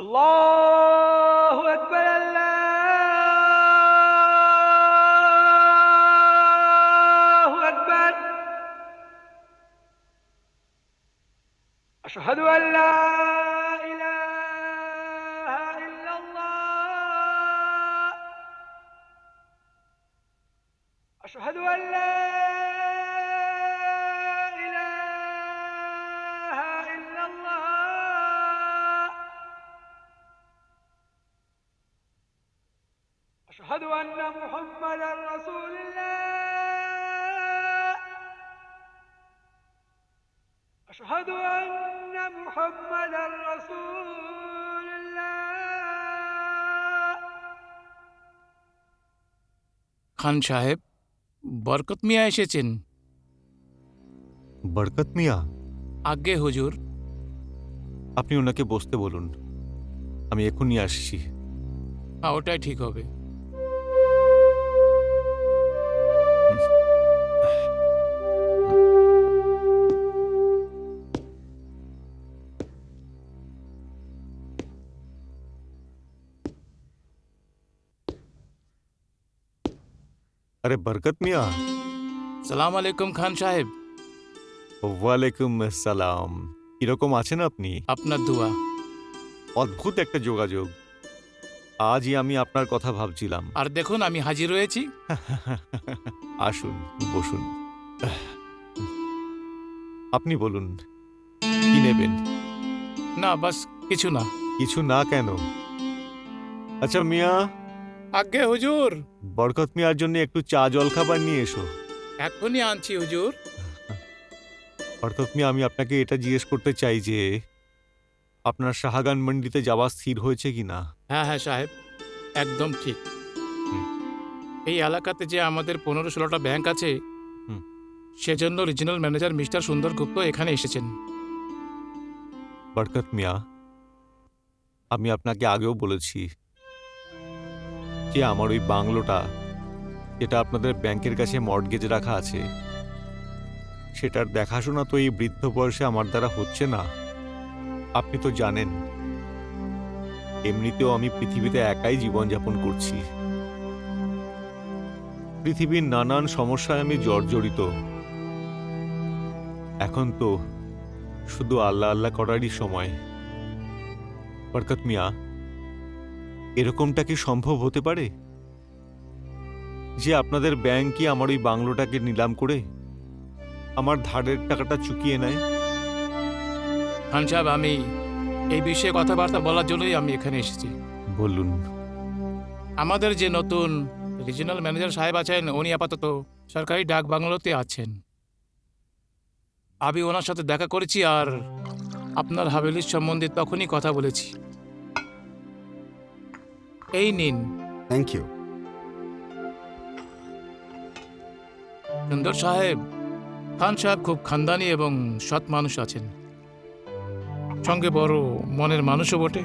আল্লাহু আকবার, আল্লাহু আকবার। আশহাদু আল্লা ইলাহা ইল্লাল্লাহ, আশহাদু আল্লা ইলাহা ইল্লাল্লাহ, আশহাদু আন্না মুহাম্মাদার রাসূলুল্লাহ, আশহাদু আন্না মুহাম্মাদার রাসূলুল্লাহ। খান সাহেব, বরকত মিয়া এসেছেন। বরকত মিয়া? আজ্ঞে হুজুর। আপনি ওনাকে বসতে বলুন, আমি এখনই আসছি। হ্যাঁ, ওটাই ঠিক হবে। আরে বরকত মিয়া। সালাম আলাইকুম খান সাহেব। ওয়ালাইকুম আসসালাম। কিরকম আছেন আপনি? আপনার দোয়া। অদ্ভুত একটা যোগাযোগ। আজই আমি আপনার কথা ভাবছিলাম। আর দেখুন, আমি হাজির হয়েছি। আসুন, বসুন। আপনি বলুন, কি নেবেন? না, বাস কিছু না। কিছু না কেন? আচ্ছা মিয়া, আজ্ঞে হুজুর। বরকত মিয়ার জন্য একটু চা জল খাবার নিয়ে এসো। এখনই আনছি হুজুর। বরকত মিয়া, আমি আপনাকে এটা জিজ্ঞেস করতে চাই যে আপনার শাহাগান মন্ডিতে যাওয়া স্থির হয়েছে কিনা? হ্যাঁ হ্যাঁ সাহেব, একদম ঠিক। হুম। এই এলাকাতে যে আমাদের 15-16টা ব্যাংক আছে, হুম। সেজন্য রিজিনাল ম্যানেজার মিস্টার সুন্দর গুপ্ত এখানে এসেছেন। বরকত মিয়া, আমি আপনাকে আগেও বলেছি যে আমার ওই বাংলোটা, যেটা আপনাদের ব্যাংকের কাছে মর্টগেজ রাখা আছে, সেটার দেখাশোনা তো এই বৃদ্ধ বয়সে আমার দ্বারা হচ্ছে না। আপনি তো জানেন, এমনিতেও আমি পৃথিবীতে একাই জীবনযাপন করছি। পৃথিবীর নানান সমস্যায় আমি জর্জরিত। এখন তো শুধু আল্লাহ আল্লাহ করারই সময়। বরকত মিয়া, এরকমটা কি সম্ভব হতে পারে যে আপনাদের ব্যাংকই আমার ওই বাংলোটাকে নিলাম করে আমার ধারের টাকাটা চুকিয়ে নেয়? খান সাহেব, আমি এই বিষয়ে কথাবার্তা বলার জন্যই আমি এখানে এসেছি। বলুন। আমাদের যে নতুন রিজিনাল ম্যানেজার সাহেব আছেন, উনি আপাতত সরকারি ডাক বাংলোতে আছেন। আমি ওনার সাথে দেখা করেছি আর আপনার হাভেলির সম্বন্ধে তখনই কথা বলেছি। এই নিন। Thank you. সুন্দর সাহেব, খান সাহেব খুব খানদানি এবং সৎ মানুষ আছেন, সঙ্গে বড় মনের মানুষও বটে।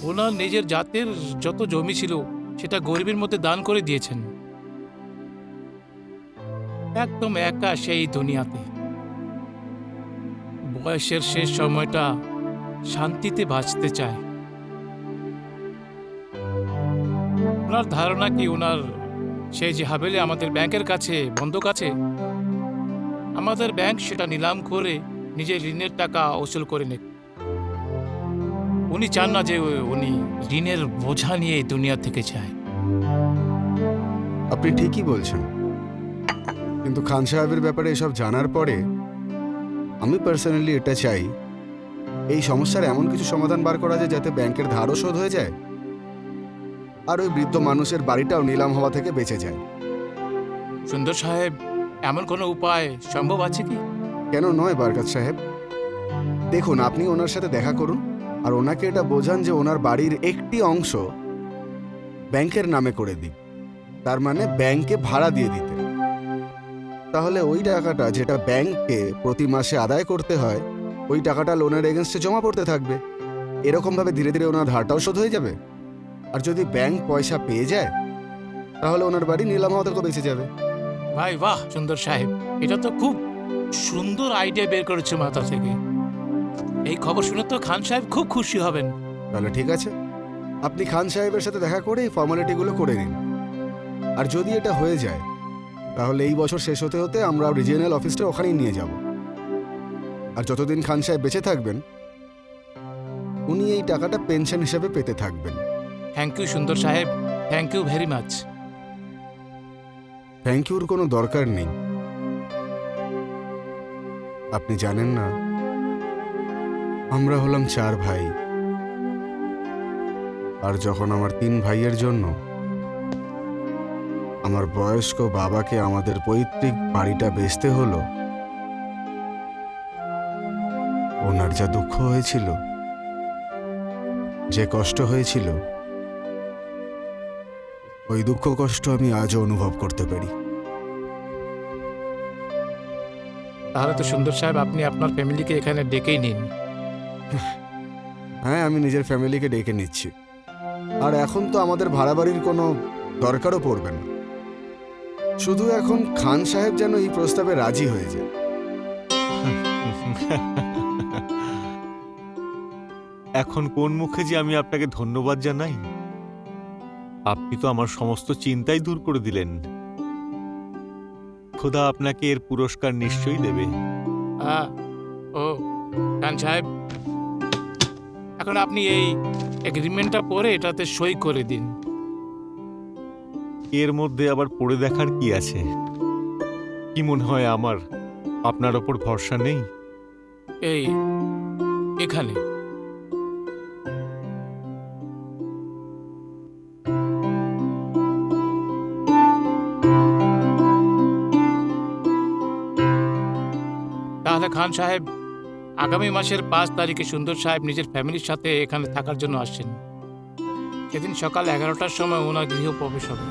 ওনার নিজের জাতের যত জমি ছিল সেটা গরিবের মধ্যে দান করে দিয়েছেন। একদম একা সেই দুনিয়াতে বয়সের শেষ সময়টা শান্তিতে বাঁচতে চায়। ওনার ধারণা কি, ওনার সেই যে হাভেলি আমাদের ব্যাংকের কাছে বন্ধক আছে, আমাদের ব্যাংক সেটা নিলাম করে নিজের ঋণের টাকা উসুল করে নেক। উনি চান না যে উনি ঋণের বোঝা নিয়ে এই দুনিয়া থেকে যায়। আপনি ঠিকই বলছেন, কিন্তু খান সাহেবের ব্যাপারে এসব জানার পরে আমি পার্সোনালি এটা চাই, এই সমস্যার এমন কিছু সমাধান বার করা যায় যাতে ব্যাংকের ধারও শোধ হয়ে যায় আর ওই বৃদ্ধ মানুষের বাড়িটাও নিলাম হওয়া থেকে বেঁচে যায়। সুন্দর সাহেব, এমন কোনো উপায় সম্ভব আছে কি? কেন নয় বরকত সাহেব? দেখুন, আপনি ওনার সাথে দেখা করুন আর ওনাকে এটা বোঝান যে ওনার বাড়ির একটি অংশ ব্যাংকের নামে করে দিন, তার মানে ব্যাংকে ভাড়া দিয়ে দিতে। তাহলে ওই টাকাটা যেটা ব্যাংককে প্রতি মাসে আদায় করতে হয়, ওই টাকাটা লোনের এগেনস্টে জমা পড়তে থাকবে। এরকমভাবে ধীরে ধীরে ওনার ধারটাও শোধ হয়ে যাবে। আর যদি ব্যাংক পয়সা পেয়ে যায়, তাহলে ওনার বাড়ি নিলাম হওয়া থেকে বেঁচে যাবে। ভাই বাহ, সুন্দর সাহেব, এটা তো খুব সুন্দর আইডিয়া বের করেছো মাথা থেকে। এই খবর শুনে তো খান সাহেব খুব খুশি হবেন। তাহলে ঠিক আছে, আপনি খান সাহেবের সাথে দেখা করে এই ফর্মালিটিগুলো করে নিন। আর যদি এটা হয়ে যায় তাহলে এই বছর শেষ হতে হতে আমরা রিজিয়নাল অফিসটা ওখানেই নিয়ে যাব। আর যতদিন খান সাহেব বেঁচে থাকবেন উনি এই টাকাটা পেনশন হিসেবে পেতে থাকবেন। থ্যাংক ইউ সুন্দর সাহেব, thank you very much. Thank your কোনো দরকার নেই। আপনি জানেন না, আমরা হলাম 4 ভাই, আর যখন আমার 3 ভাইয়ের জন্য আমার বয়স্ক বাবাকে আমাদের পৈতৃক বাড়িটা বেচতে হলো, ওনার যা দুঃখ হয়েছিল, যে কষ্ট হয়েছিল, ওই দুঃখ কষ্ট আমি আজও অনুভব করতে পারি। তাহলে তো সুন্দর সাহেব আপনি আপনার ফ্যামিলিকে এখানে ডেকেই নিন। হ্যাঁ, আমি নিজের ফ্যামিলিকে ডেকে নিচ্ছি। আর এখন তো আমাদের ভাড়া বাড়ির কোনো দরকারও পড়বে না। শুধু এখন খান সাহেব যেন এই প্রস্তাবে রাজি হয়ে যায়। এখন কোন মুখে যে আমি আপনাকে ধন্যবাদ জানাই? আপনি তো আমার সমস্ত চিন্তাই দূর করে দিলেন। খোদা আপনাকে এর পুরস্কার নিশ্চয়ই দেবে। ও খান সাহেব, এখন আপনি এই এগ্রিমেন্টটা পড়ে এটাতে সই করে দিন। এর মধ্যে আবার পড়ে দেখার কি আছে? কি মনে হয় আমার আপনার ওপর ভরসা নেই? এই এখানে তাহলে খান সাহেব, আগামী মাসের 5 তারিখে সুন্দর সাহেব নিজের ফ্যামিলির সাথে এখানে থাকার জন্য আসছেন। সেদিন সকাল 11টার সময় ওনার গৃহ প্রবেশ হবে।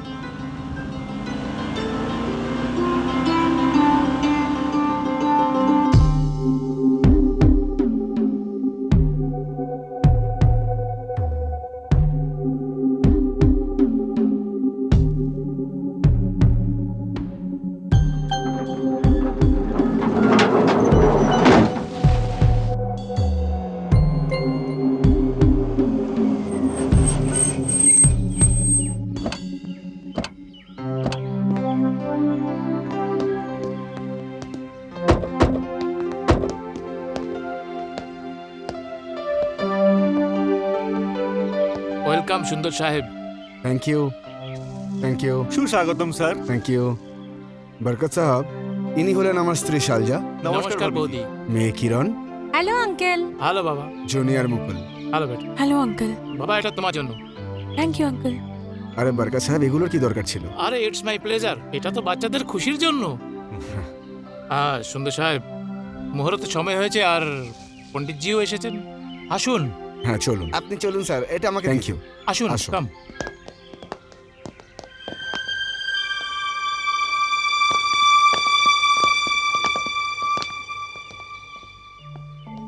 ওয়েলকাম সুন্দর সাহেব। থ্যাংক ইউ, থ্যাংক ইউ, সুস্বাগতম স্যার। Thank you. বরকত সাহেব, ইনি হলেন আমার স্ত্রী শালজা, নমস্কার বৌদি। মেয়ে কিরণ, হ্যালো আঙ্কেল। ভালো বাবা। জুনিয়র মুকুল। ভালো বেটা। Hello uncle. বাবা এটা তোমার জন্য। Thank you uncle. আরে বরকত সাহেব, এগুলোর কি দরকার ছিল? আরে ইটস মাই প্লেজার, এটা তো বাচ্চাদের খুশির জন্য। সুন্দর সাহেব, মুহূর্তে সময় হয়েছে আর পণ্ডিতজিও এসেছেন। আসুন হ্যাঁ চলুন। আপনি চলুন স্যার, এটা আমাকে থ্যাংক ইউ। আসুন আসুন। কাম।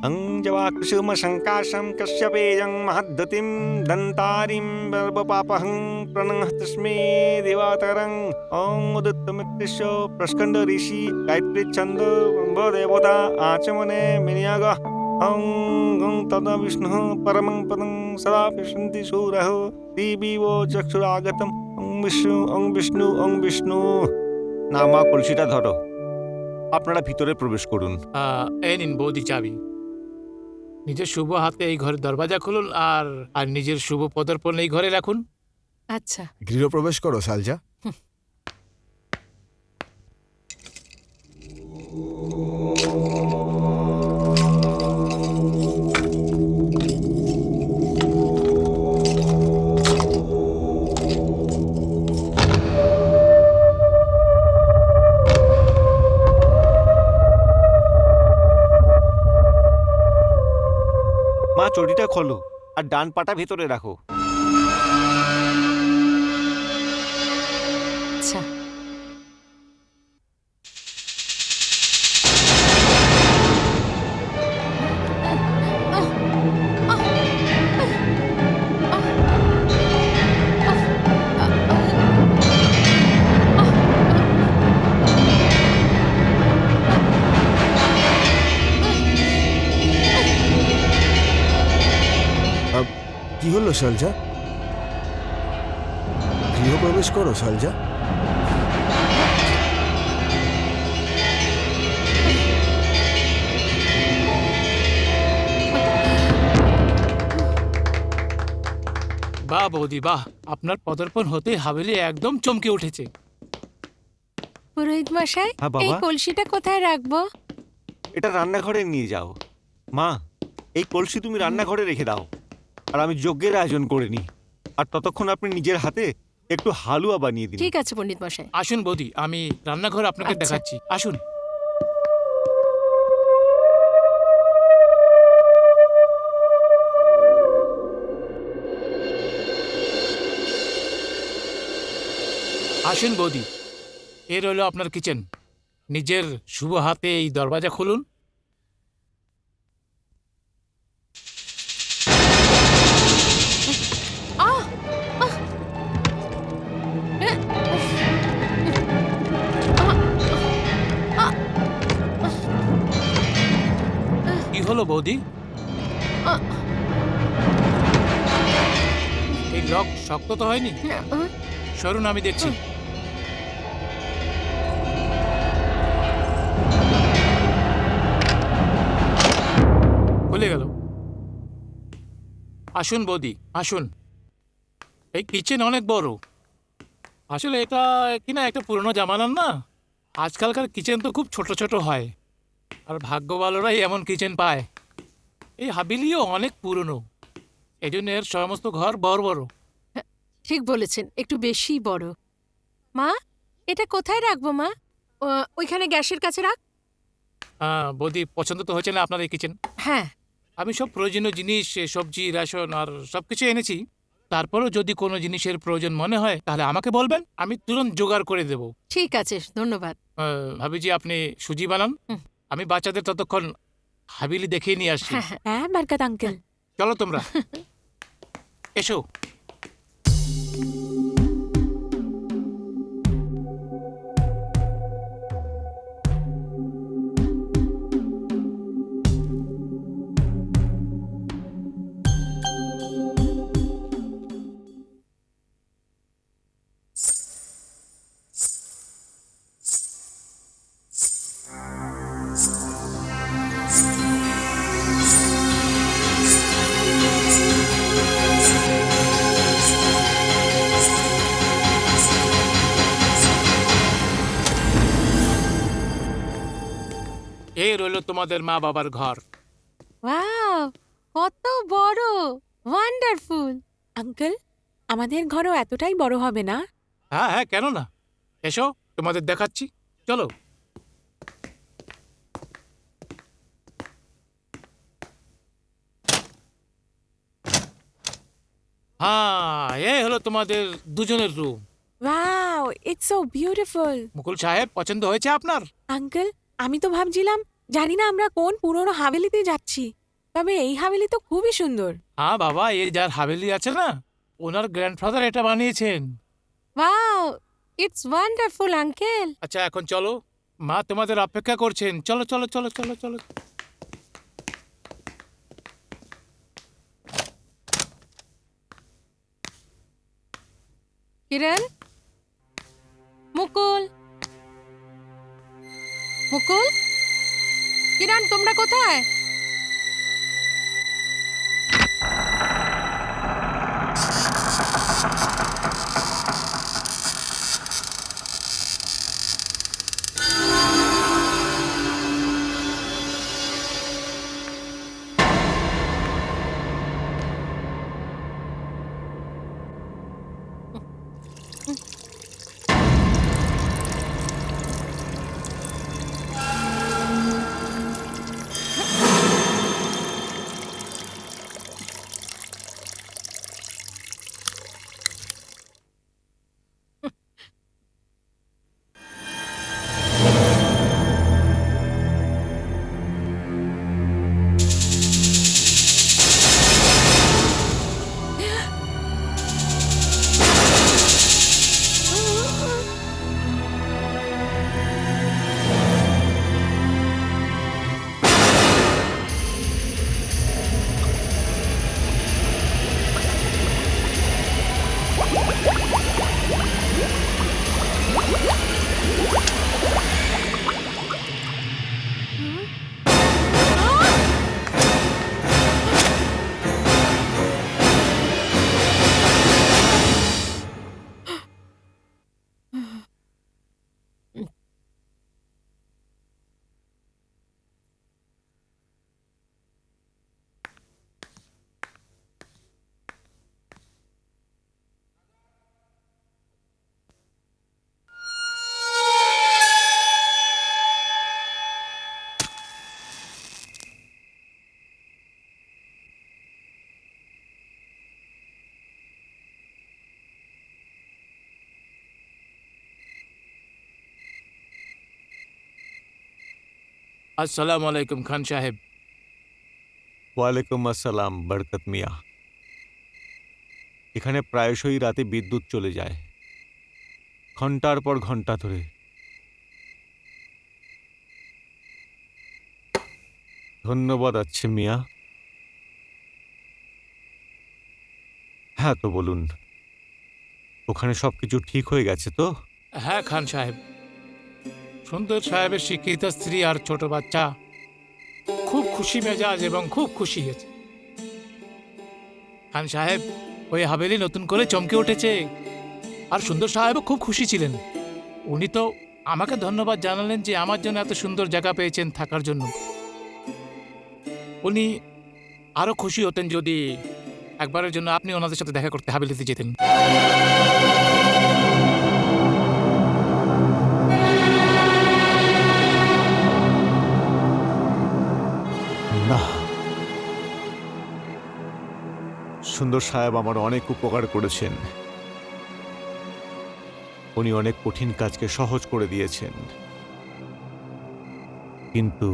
अंजवाकुसुमशङ्काशं कश्यपेयं महद्धतिं दन्तारिं बर्बपापहं प्रणः तस्मै दिवाकरं ॐ उदितमित्तिश्च प्रस्कन्द ऋषि गायत्री छन्द देवता आचमने मिनियाग ॐ गं तदा विष्णुः परमं पदं सदा विशन्ति शूरः दिविवो चक्षुरागतं ॐ विष्णु নামা কলসিটা ধরো। আপনারা ভিতরে প্রবেশ করুন। এই নিন বৌদি চাবি। নিজের শুভ হাতে এই ঘরের দরজা খুলুন আর আর নিজের শুভ পদার্পণ এই ঘরে রাখুন। আচ্ছা। গৃহপ্রবেশ করো শালজা। মা চটিটা খোলো আর ডান পাটা ভেতরে রাখো। আচ্ছা। কি হলো শালজা? গৃহপ্রবেশ করো শালজা। বাহ বৌদি বাহ, আপনার পদার্পণ হতে হাভেলি একদম চমকে উঠেছে। পুরোহিত মশাই, হ্যাঁ, বাবা? এই কলসিটা কোথায় রাখবো? এটা রান্নাঘরে নিয়ে যাও। মা, এই কলসি তুমি রান্নাঘরে রেখে দাও, আর আমি যজ্ঞের আয়োজন করে নিই। আর ততক্ষণ আপনি নিজের হাতে একটু হালুয়া বানিয়ে দিন। ঠিক আছে পণ্ডিত মশাই। আসুন বৌদি, আমি রান্নাঘর আপনাকে আচ্ছা। দেখাচ্ছি, আসুন। আসুন বৌদি, এর হলো আপনার কিচেন। নিজের শুভ হাতে এই দরজা খুলুন। আহ! আহ! এ! আহ! কি হলো বৌদি? আহ! এই লক শক্ত তো হয়নি? আহ! সরুন, আমি দেখছি। খুলে গেল। আসুন বৌদি, আসুন। এই কিচেন অনেক বড়। আসলে এটা কিনা একটা পুরনো জামানার না। আজকালকার কিচেন তো খুব ছোট ছোট হয়, আর ভাগ্য ভালোরাই এমন কিচেন পায়। এই হাবিলিও অনেক পুরনো, এই জন্য এর সমস্ত ঘর বড় বড়। ঠিক বলেছেন, একটু বেশি বড়। মা, এটা কোথায় রাখবো মা? ওইখানে গ্যাসের কাছে রাখ। বৌদি, পছন্দ তো হয়েছে না আপনার এই কিচেন? হ্যাঁ। আমি সব প্রয়োজনীয় জিনিস, সবজি, রেশন আর সব কিছু এনেছি। তারপরও যদি কোনো জিনিসের প্রয়োজন মনে হয় তাহলে আমাকে বলবেন, আমি তুরন্ত জোগাড় করে দেব। ঠিক আছে, ধন্যবাদ। ভাবিজি, আপনি সুজি বানান, হুম। আমি বাচ্চাদের ততক্ষণ হাবিলি দেখিয়ে নিয়ে আসছি। হ্যাঁ হ্যাঁ। হ্যাঁ বরকত আঙ্কেল। চলো তোমরা, এসো। এই রইল তোমাদের মা বাবার ঘর। ওয়াও, কত বড়! ওয়ান্ডারফুল। আঙ্কেল, আমাদের ঘরও এতটাই বড় হবে না? হ্যাঁ হ্যাঁ, কেন না, এসো তোমাদের দেখাচ্ছি, চলো। হ্যাঁ, এই হলো তোমাদের দুজনের room. Wow, it's so beautiful. Mukul সাহেব, পছন্দ হয়েছে আপনার? আঙ্কেল, আমি তো ভাবছিলাম জানি না আমরা কোন পুরনো হাভেলিতে যাচ্ছি, তবে এই হাভেলি তো খুবই সুন্দর। হ্যাঁ বাবা, এই যার হাভেলি আছে না, ওনার গ্র্যান্ডফাদার এটা বানিয়েছেন। Wow, it's wonderful uncle. আচ্ছা, এখন চলো, মা তোমাদের অপেক্ষা করছেন। চলো চলো চলো চলো চলো। কিরণ, মুকুল, মুকুল, কিরণ, তোমরা কোথায়? আসসালামু আলাইকুম খান সাহেব। ওয়ালাইকুম আসসালাম বরকত মিয়া। এখানে প্রায়শই রাতে বিদ্যুৎ চলে যায়, ঘন্টার পর ঘন্টা ধরে। ধন্যবাদ আছে মিয়া। হ্যাঁ, তো বলুন, ওখানে সবকিছু ঠিক হয়ে গেছে তো? হ্যাঁ খান সাহেব, সুন্দর সাহেবের শিক্ষিত স্ত্রী আর ছোট বাচ্চা খুব খুশি মেজাজ এবং খুব খুশি হয়েছে। খান সাহেব, ওই হাভেলি নতুন করে চমকে উঠেছে। আর সুন্দর সাহেবও খুব খুশি ছিলেন। উনি তো আমাকে ধন্যবাদ জানালেন যে আমার জন্য এত সুন্দর জায়গা পেয়েছেন থাকার জন্য। উনি আরো খুশি হতেন যদি একবারের জন্য আপনি ওনাদের সাথে দেখা করতে হাভেলিতে যেতেন। না, সুন্দর সাহেব আমার অনেক উপকার করেছেন। উনি অনেক কঠিন কাজকে সহজ করে দিয়েছেন, কিন্তু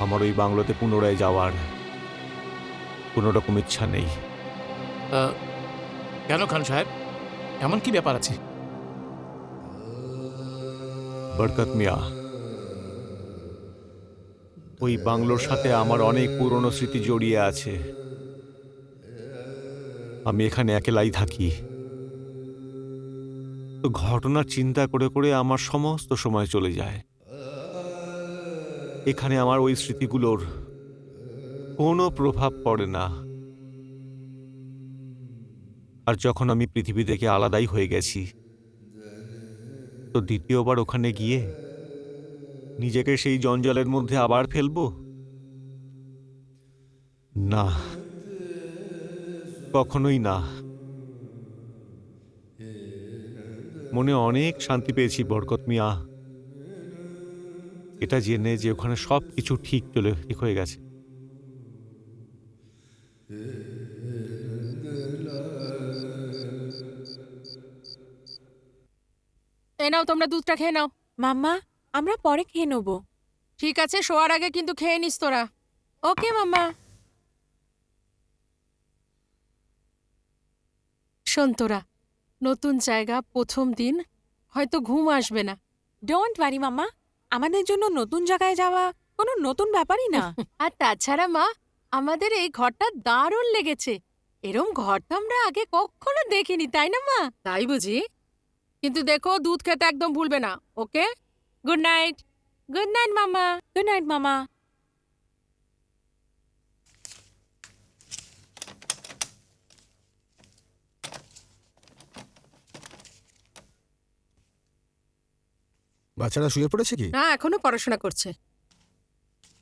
আমার ওই বাংলোতে পুনরায় যাওয়ার কোনো রকম ইচ্ছা নেই। কেন খান সাহেব, এমন কি ব্যাপার আছে? বরকত মিয়া, ওই বাংলোর সাথে আমার অনেক পুরনো স্মৃতি জড়িয়ে আছে। আমি এখানে একেলাই থাকি, তো ঘটনার চিন্তা করে করে আমার সমস্ত সময় চলে যায়। এখানে আমার ওই স্মৃতিগুলোর কোনো প্রভাব পড়ে না। আর যখন আমি পৃথিবী থেকে আলাদাই হয়ে গেছি, তো দ্বিতীয়বার ওখানে গিয়ে নিজেকে সেই জঞ্জালের মধ্যে আবার ফেলবো? না, কখনোই না। মনে অনেক শান্তি পেয়েছি বরকত মিয়া, এটা জেনে যে ওখানে সব কিছু ঠিক হয়ে গেছে। এ নাও, তোমরা দুধটা খেয়ে নাও। মাম্মা, আমরা পরে খেয়ে নেবো। ঠিক আছে, শোয়ার আগে কিন্তু খেয়ে নিস তোরা। ওকে মাম্মা। শোন তোরা, নতুন জায়গা, প্রথম দিন হয়তো ঘুম আসবে না। ডোন্ট ওয়ারি মাম্মা, আমাদের জন্য নতুন জায়গায় যাওয়া কোনো নতুন ব্যাপারই না। আর তাছাড়া মা, আমাদের এই ঘরটা দারুণ লেগেছে। এরম ঘর তো আমরা আগে কখনো দেখিনি, তাই না মা? তাই বুঝি? কিন্তু দেখো, দুধ খেতে একদম ভুলবে না, okay? Good night. Good night মামা। গুড নাইট মামা। বাচ্চারা শুয়ে পড়েছে কি? না, এখনো পড়াশোনা করছে।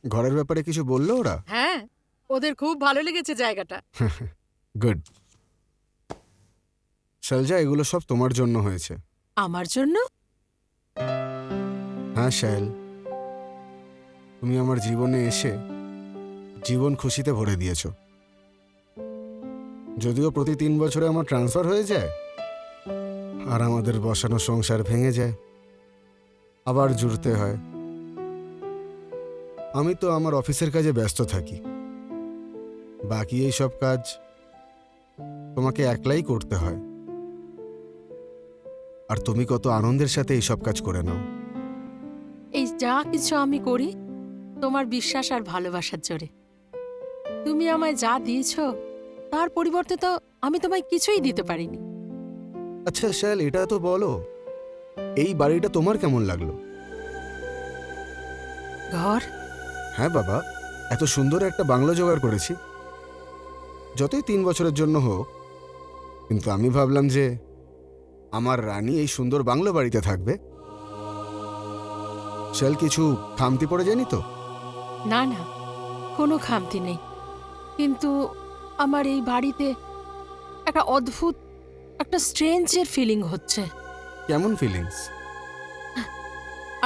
ঘরের ব্যাপারে কিছু বললো ওরা? হ্যাঁ, ওদের খুব ভালো লেগেছে জায়গাটা। গুড। শাইলজা, এগুলো সব তোমার জন্য হয়েছে। আমার জন্য? হ্যাঁ শাইল, তুমি আমার জীবনে এসে জীবন খুশিতে ভরে দিয়েছো। যদিও প্রতি 3 বছরে আমার ট্রান্সফার হয়ে যায় আর আমাদের বসানো সংসার ভেঙে যায়, আবার জুড়তে হয়। আমি তো আমার অফিসের কাজে ব্যস্ত থাকি, বাকি এই সব কাজ তোমাকে একলাই করতে হয়। আর তুমি কত আনন্দের সাথে এই সব কাজ করে নাও। এই যা কিছু আমি করি তোমার বিশ্বাস আর ভালোবাসার জোরে। তুমি আমায় যা দিয়েছো তার পরিবর্তে তো আমি তোমায় কিছুই দিতে পারিনি। আচ্ছা শাইল, এটা তো বলো, এই বাড়িটা তোমার কেমন লাগলো? ঘর? হ্যাঁ বাবা, এত সুন্দর একটা বাংলো জোগাড় করেছি। যতই 3 বছরের জন্য হোক, কিন্তু আমি ভাবলাম যে আমার রানী এই সুন্দর বাংলো বাড়িতে থাকবে। শাইল, কিছু খামতি পড়ে যায়নি তো? না না, কোনো খামতি নেই, কিন্তু আমার এই বাড়িতে একটা অদ্ভুত, একটা স্ট্রেঞ্জের ফিলিং হচ্ছে। কেমন ফিলিংস?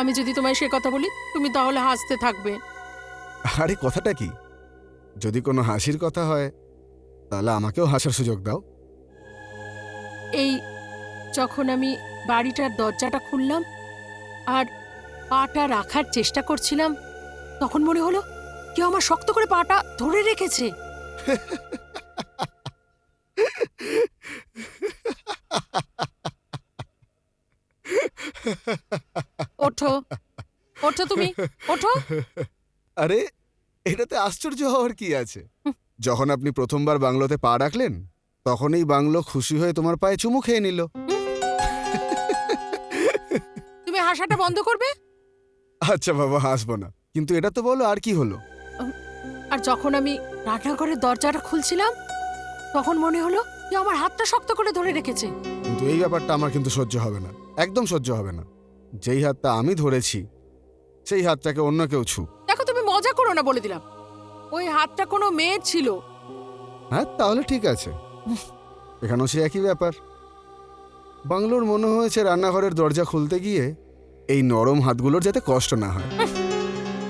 আমি যদি তোমায় সে কথা বলি তুমি তাহলে হাসতে থাকবে। আরে কথাটা কি? যদি কোনো হাসির কথা হয় তাহলে আমাকেও হাসার সুযোগ দাও। এই যখন আমি বাড়িটার দরজাটা খুললাম আর পাটা রাখার চেষ্টা করছিলাম, তখন মনে হলো কেউ আমার শক্ত করে পাটা ধরে রেখেছে। ওঠো, ওঠো তুমি, ওঠো। আরে এটাতে আশ্চর্য হওয়ার কি আছে? যখন আপনি প্রথমবার বাংলোতে পা রাখলেন তখনই বাংলো খুশি হয়ে তোমার পায়ে চুমু খেয়ে নিল। তুমি হাসাটা বন্ধ করবে। আচ্ছা বাবা, হাসবো না, কিন্তু এটা তো বলো আর কি হলো? আর যখন আমি রান্নাঘরের দরজাটা খুলছিলাম তখন মনে হলো যে আমার হাতটা শক্ত করে ধরে রেখেছে। কিন্তু এই ব্যাপারটা আমার কিন্তু সহ্য হবে না, একদম সহ্য হবে না। যেই হাতটা আমি ধরেছি সেই হাতটাকে অন্য কেউ ছু। দেখো তুমি মজা করো না, বলে দিলাম। ওই হাতটা কোনো মেয়ের ছিল। হ্যাঁ তাহলে ঠিক আছে, এখানেও সে একই ব্যাপার। বাংলোর মনে হয়েছে রান্নাঘরের দরজা খুলতে গিয়ে এই নরম হাতগুলোর যাতে কষ্ট না হয়।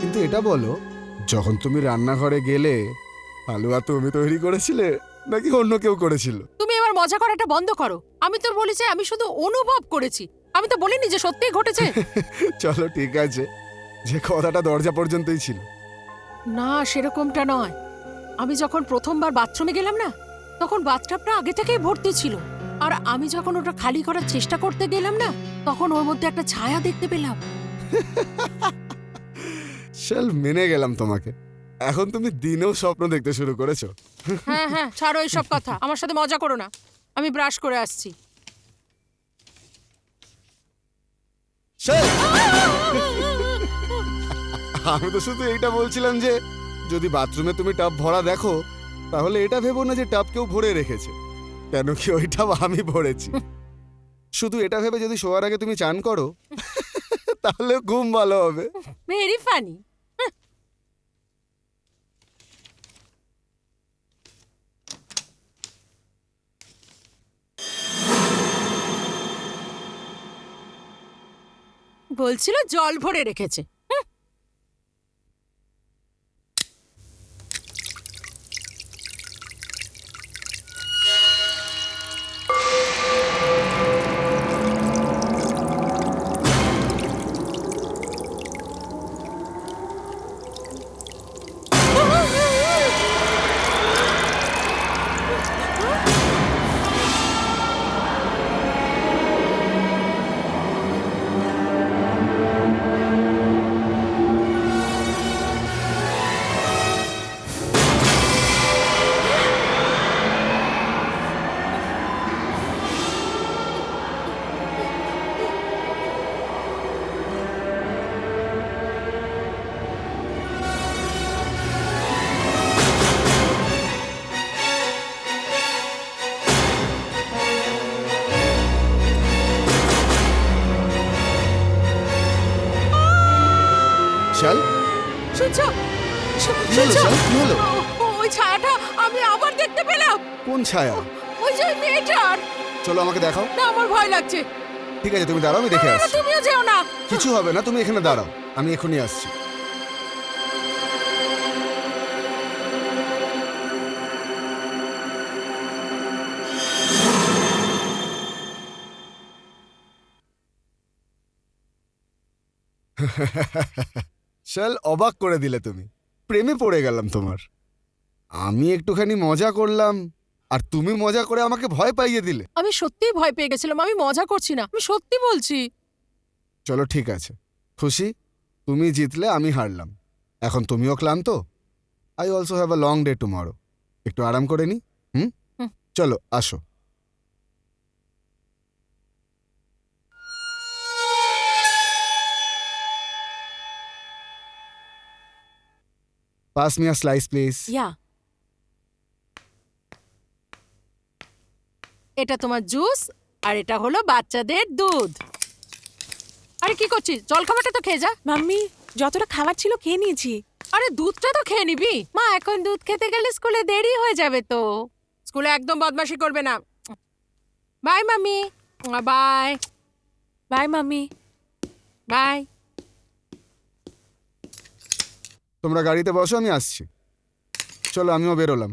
কিন্তু এটা বলো, যখন তুমি রান্নাঘরে গেলে হালুয়া তুমি তৈরি করেছিলে নাকি অন্য কেউ করেছিল? তুমি এবার মজা করাটা বন্ধ করো। আমি তো বলেছি আমি শুধু অনুভব করেছি, আমি তো বলিনি যে সত্যিই ঘটেছে। চলো ঠিক আছে, যে কথাটা দরজা পর্যন্তই ছিল। না, সেরকমটা নয়। আমি যখন প্রথমবার বাথরুমে গেলাম না, তখন বাথটাবটা আগে থেকেই ভর্তি ছিল। আর আমি যখন ওটা খালি করার চেষ্টা করতে গেলাম না, তখন ওর মধ্যে একটা ছায়া দেখতে পেলাম। চল মেনে গেলাম তোমাকে, এখন তুমি দিনেও স্বপ্ন দেখতে শুরু করেছো। হ্যাঁ হ্যাঁ, ছাড়ো এইসব কথা, আমার সাথে মজা করো না। আমি ব্রাশ করে আসছি। আমি তো শুধু এইটা বলছিলাম যে যদি বাথরুমে তুমি টাব ভরা দেখো তাহলে এটা ভেবো না যে টাব কেউ ভরে রেখেছে, কেন কি ওই টাব আমি ভরেছি। শুধু এটা ভেবে যদি শোয়ার আগে তুমি চান করো তাহলে ঘুম ভালো হবে। Very funny. বলছিল জল ভরে রেখেছে। চল, শুনছো? কি হলো শুনছো? শাল? কি হলো? ওই ছায়াটা আমি আবার দেখতে পেলাম। কোন ছায়া? ওই যে মেয়েটার। চলো আমাকে দেখাও। না, আমার ভয় লাগছে। ঠিক আছে তুমি দাঁড়াও, আমি দেখে না, আসছি। তুমিও যেও না। কিছু হবে না, তুমি এখানে দাঁড়াও, আমি এখনই আসছি। চল, অবাক করে দিলে তুমি, প্রেমে পড়ে গেলাম তোমার। আমি একটুখানি মজা করলাম আর তুমি মজা করে আমাকে ভয় পাইয়ে দিলে। আমি সত্যিই ভয় পেয়ে গেছিলাম, আমি মজা করছি না, আমি সত্যি বলছি। চলো ঠিক আছে, খুশি? তুমি জিতলে, আমি হারলাম। এখন তুমিও ক্লান্ত। I also have a long day tomorrow. একটু আরাম করে নি। Hmm, hmm. চলো আসো। Pass me a slice please. Yeah. এটা তোমার জুস আর এটা হলো বাচ্চাদের দুধ। আরে কি করছিস? জল খাবারটা তো খেয়ে যা। মাম্মি, যতটা খাবার ছিল খেয়ে নিয়েছি। আরে দুধটা তো খেয়ে নিবি। মা, এখন দুধ খেতে গেলে স্কুলে দেরি হয়ে যাবে তো। স্কুলে একদম বদমাশি করবে না। Bye mummy. Bye bye mummy. Bye. তোমরা গাড়িতে বসো, আমি আসছি। চলো আমিও বেরোলাম।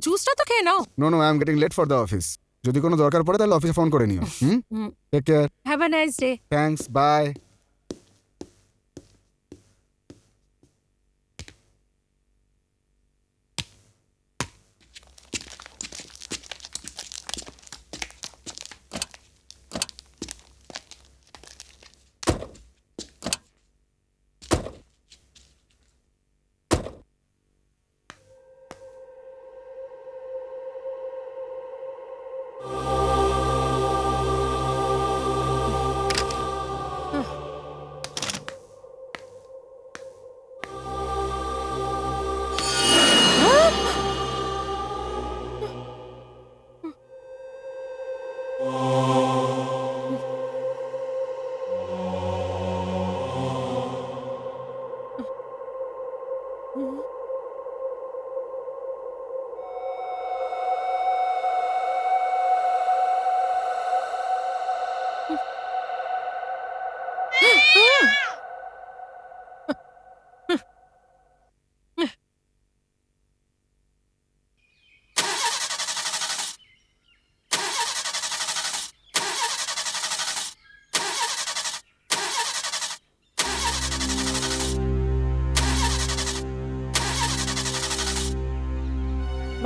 জুসটা তো খেয়ে নাও। No no, I am getting late for the office. যদি কোনো দরকার পড়ে তাহলে অফিসে ফোন করে নিও। Hmm, hmm. Take care. Have a nice day. Thanks, bye.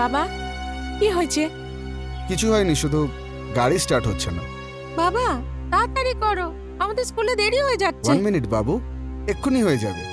বাবা কি হয়েছে? কিছু হয়নি, শুধু গাড়ি স্টার্ট হচ্ছে না। বাবা তাড়াতাড়ি করো, আমাদের স্কুলে দেরি হয়ে যাচ্ছে। 1 মিনিট বাবু, এক্ষুনি হয়ে যাবে।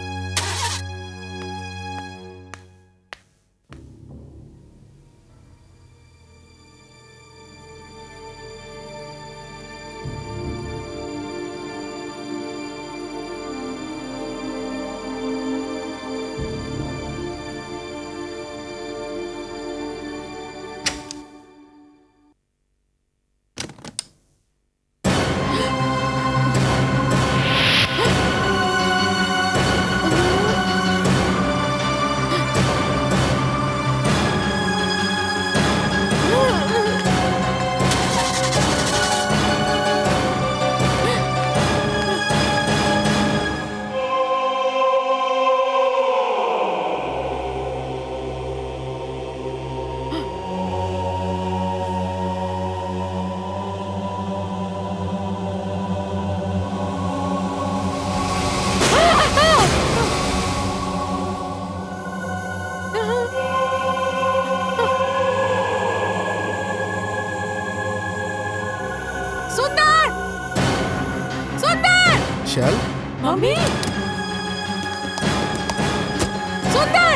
সুন্দর, সুন্দর, শ্যাল, মাম্মি সুন্দর।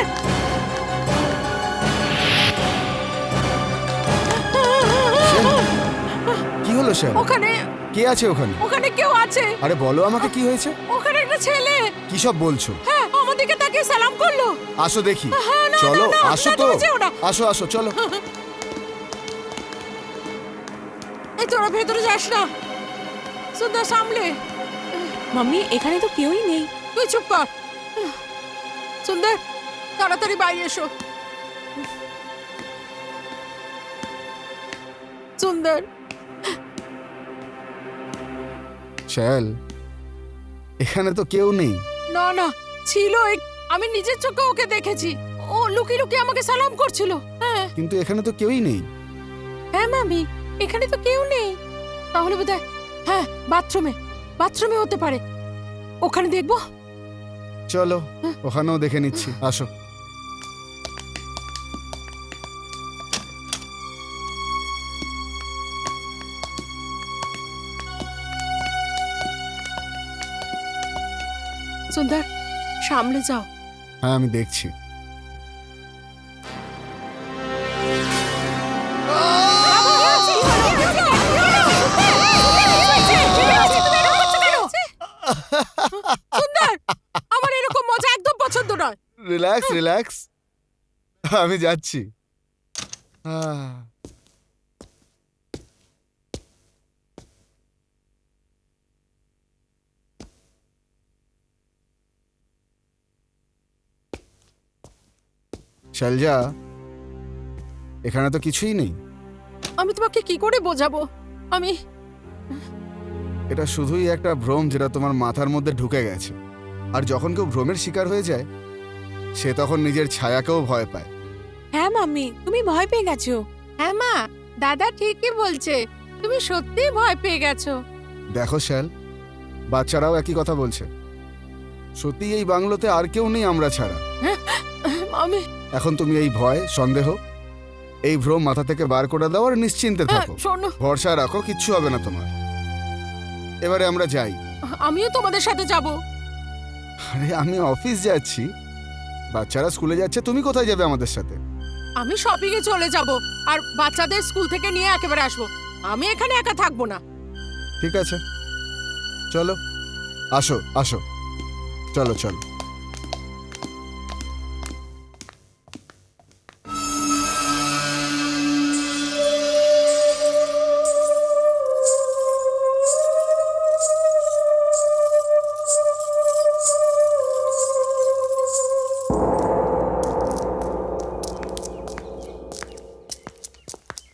কি হলো শ্যাল? ওখানে কে আছে ওখানে? ওখানে কেউ আছে। আরে বলো আমাকে, কি হয়েছে? ওখানে একটা ছেলে, কি সব বলছো? হ্যাঁ আমাদেরকে তাকে সালাম করলো। আসো দেখি। হ্যাঁ, না, চলো, না, না, আসো না, তো। তুমি যেও না। আসো আসো, চলো। এই তোরা ভেতরে যাস না, সুন্দর সামলে। মাম্মি এখানে তো কেউই নেই। তুই চুপ কর। সুন্দর তাড়াতাড়ি বাইরে এসো। সুন্দর, শ্যাল, এখানে তো কেউ নেই। না না ছিল, আমি নিজের চোখে ওকে দেখেছি। ও লুকিয়ে লুকিয়ে আমাকে সালাম করছিল। হ্যাঁ কিন্তু এখানে তো কেউই নেই। হ্যাঁ মামি, এখানে তো কেউ নেই। তাহলে বোধহয় হ্যাঁ বাথরুমে হতে পারে। ওখানে দেখবো। চলো, ওখানেও দেখে নিচ্ছি, আসো। সুন্দর সামলে যাও। হ্যাঁ আমি দেখছি। সুন্দর, আমার এরকম মজা একদম পছন্দ নয়। রিল্যাক্স রিল্যাক্স, আমি যাচ্ছি। শৈলজা, এখানে তো কিছুই নেই। আমি তোমাকে কি করে বোঝাবো? আমি এটা শুধুই একটা ভ্রম যেটা তোমার মাথার মধ্যে ঢুকে গেছে। আর যখন কেউ ভ্রমের শিকার হয়ে যায়, সে তখন নিজের ছায়াকেও ভয় পায়। হ্যাঁ মাম্মি তুমি ভয় পেয়ে গেছো। হ্যাঁ মা, দাদা ঠিকই বলছে, তুমি সত্যিই ভয় পেয়ে গেছো। দেখো শ্যাল, বাচ্চারাও একই কথা বলছে। সত্যি এই বাংলোতে আর কেউ নেই আমরা ছাড়া। আমি এখন তুমি এই ভয়, সন্দেহ, এই ভ্রম মাথা থেকে বার করে দাও আর নিশ্চিন্তে থাকো। শোনো, ভরসা রাখো, কিচ্ছু হবে না তোমার। এবারে আমরা যাই। আমিও তোমাদের সাথে যাব। আরে আমি অফিস যাচ্ছি, বাচ্চারা স্কুলে যাচ্ছে, তুমি কোথায় যাবে আমাদের সাথে? আমি শপিং এ চলে যাব আর বাচ্চাদের স্কুল থেকে নিয়ে একেবারে আসবো। আমি এখানে একা থাকবো না। ঠিক আছে, চলো, আসো আসো, চলো চলো।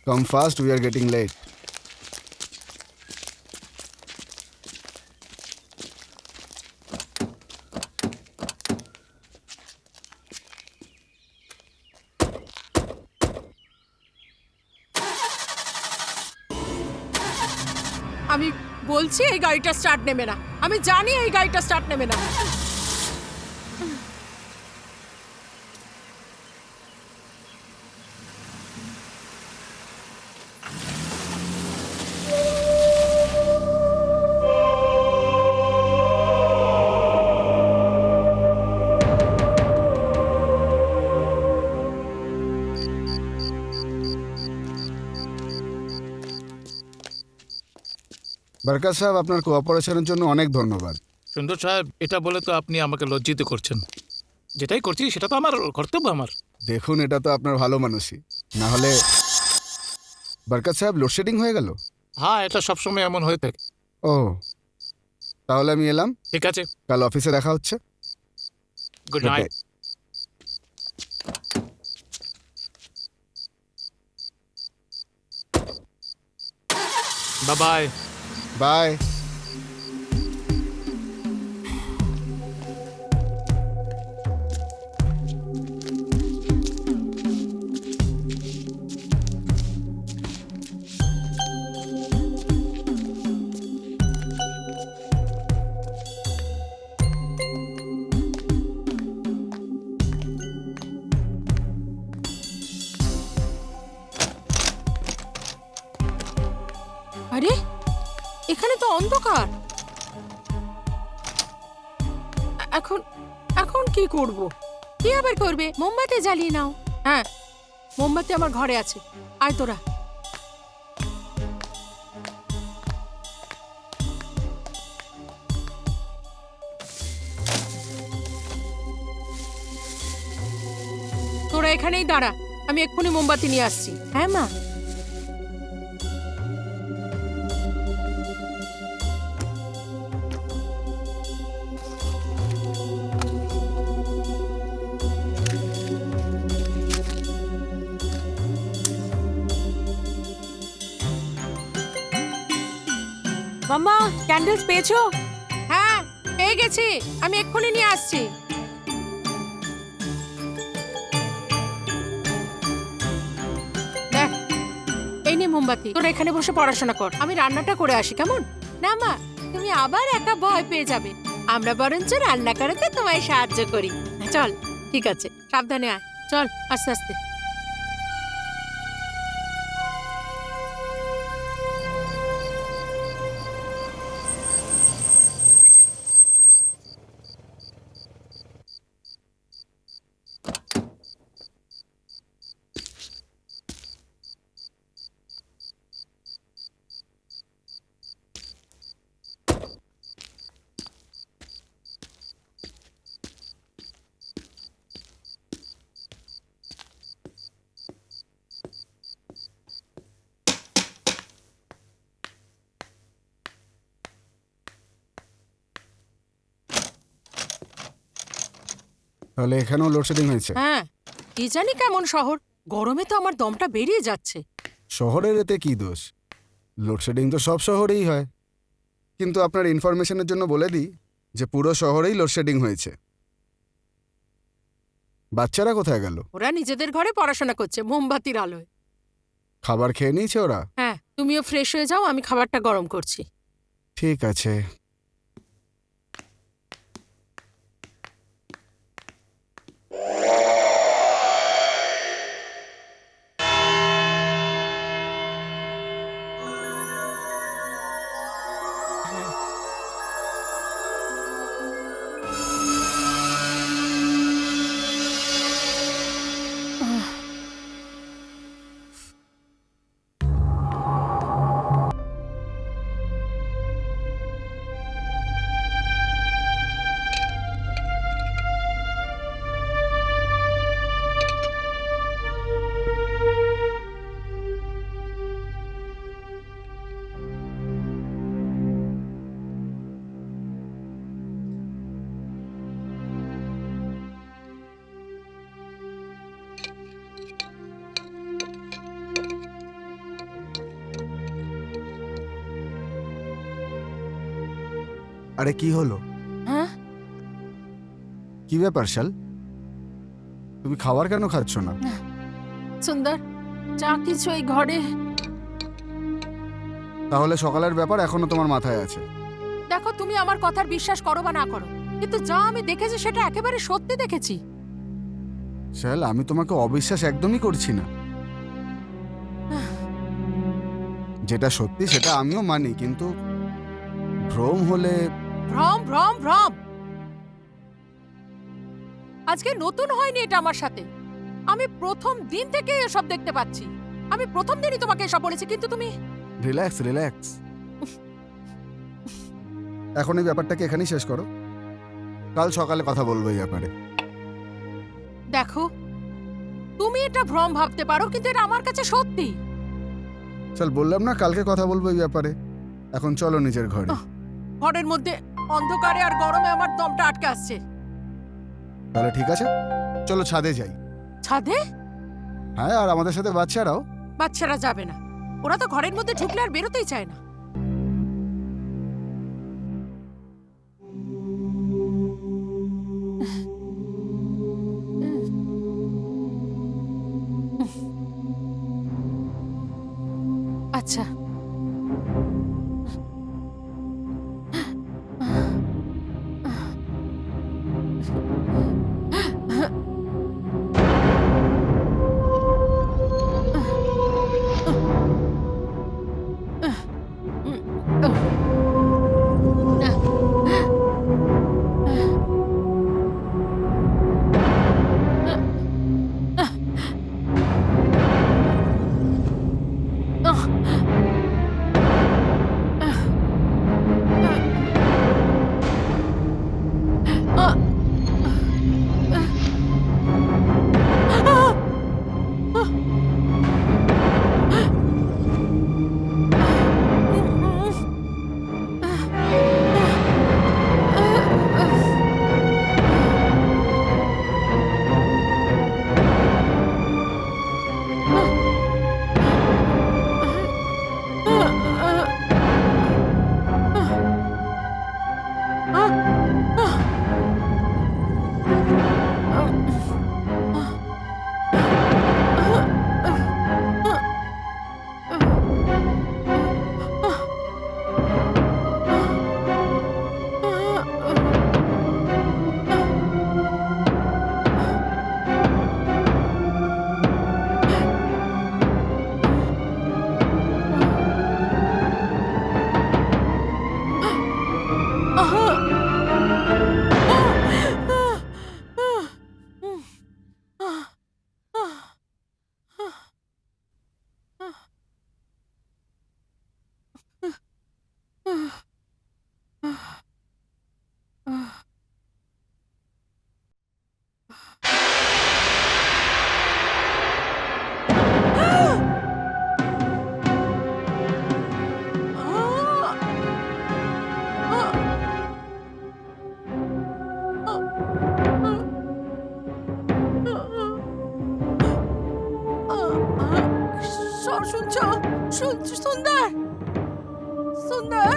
Come fast, we are getting late. আমি বলছি এই গাড়িটা স্টার্ট নেবে না। আমি জানি এই গাড়িটা স্টার্ট নেবে না। বরকত সাহেব, আপনার কোঅপারেশনের জন্য অনেক ধন্যবাদ। সুন্দর সাহেব, এটা বলে তো আপনি আমাকে লজ্জিত করছেন। যেটাই করছি সেটা তো আমার কর্তব্য আমার। দেখুন, এটা তো আপনার ভালো মানুষই, না হলে। বরকত সাহেব, লোডশেডিং হয়ে গেল? হ্যাঁ, এটা সবসময় এমন হয়ে থাকে। ও, তাহলে আমি এলাম। ঠিক আছে, কাল অফিসে দেখা হচ্ছে। Good Good night. night. Bye. Bye. আরে এখানে তো অন্ধকার। এখন এখন কি করব? কি আবার করবে? মোমবাতি জ্বালিয়ে নাও। হ্যাঁ, মোমবাতি আমার ঘরে আছে। আয় তোরা। তোরা এখানেই দাঁড়া, আমি এক্ষুনি মোমবাতি নিয়ে আসছি। হ্যাঁ মা। মাম্মা, ক্যান্ডেলস পেয়েছো? হ্যাঁ, পেয়ে গেছি, আমি এক্ষুনি নিয়ে আসছি। দেখ, এই নে মোমবাতি। তোরা এখানে বসে পড়াশোনা কর, আমি রান্নাটা করে আসি, কেমন? না মা, তুমি আবার একা ভয় পেয়ে যাবে। আমরা বরঞ্চ রান্না করাতে তোমায় সাহায্য করি। চল, ঠিক আছে, সাবধানে আয়। চল, আস্তে আস্তে। তাহলে এখানেও লোডশেডিং হয়েছে? হ্যাঁ, কি জানি কেমন শহর, গরমে তো আমার দমটা বেরিয়ে যাচ্ছে। শহরের এতে কি দোষ? লোডশেডিং তো সব শহরেই হয়। কিন্তু আপনার ইনফরমেশনের জন্য বলে দিই যে পুরো শহরেই লোডশেডিং হয়েছে। বাচ্চারা কোথায় গেল? ওরা নিজেদের ঘরে পড়াশোনা করছে মোমবাতির আলোয়। খাবার খেয়ে নিয়েছে ওরা? হ্যাঁ, তুমিও ফ্রেশ হয়ে যাও, আমি খাবারটা গরম করছি। ঠিক আছে। আরে কি হলো? হ্যাঁ, কি ব্যাপার শাল? তুমি খাবার কেন খাচ্ছ না? সুন্দর, যা কিছু এই ঘরে। তাহলে সকালের ব্যাপার এখনো তোমার মাথায় আছে? দেখো, তুমি আমার কথার বিশ্বাস করো বা না করো, কিন্তু যা আমি দেখেছি সেটা একেবারে সত্যি দেখেছি। শাল, আমি তোমাকে অবিশ্বাস একদমই করছি না। যেটা সত্যি সেটা আমিও মানি, কিন্তু ভ্রম হলে। ভ্রম ভ্রম ভ্রম। আজকে নতুন হয়নি এটা আমার সাথে। আমি প্রথম দিন থেকে এসব দেখতে পাচ্ছি। আমি প্রথম দিনই তোমাকে এসব বলেছি, কিন্তু তুমি। Relax relax. এখন এই ব্যাপারটাকে এখানেই শেষ করো, কাল সকালে কথা বলবো এই ব্যাপারে। দেখো, তুমি এটা ভ্রম ভাবতে পারো, কিন্তু এটা আমার কাছে সত্যি। চল, বললাম না কালকে কথা বলবো এই ব্যাপারে। এখন চলো নিজের ঘরে। ঘরের মধ্যে অন্ধকারে আর গরমে আমার দমটা আটকে আসছে। তাহলে ঠিক আছে, চলো ছাদে যাই। ছাদে? হ্যাঁ, আর আমাদের সাথে বাচ্চারাও। বাচ্চারা যাবে না, ওরা তো ঘরের মধ্যে ঢুকলে আর বেরোতেই চায় না। আচ্ছা, শুনছো? সুন্দর, সুন্দর। সুন্দর।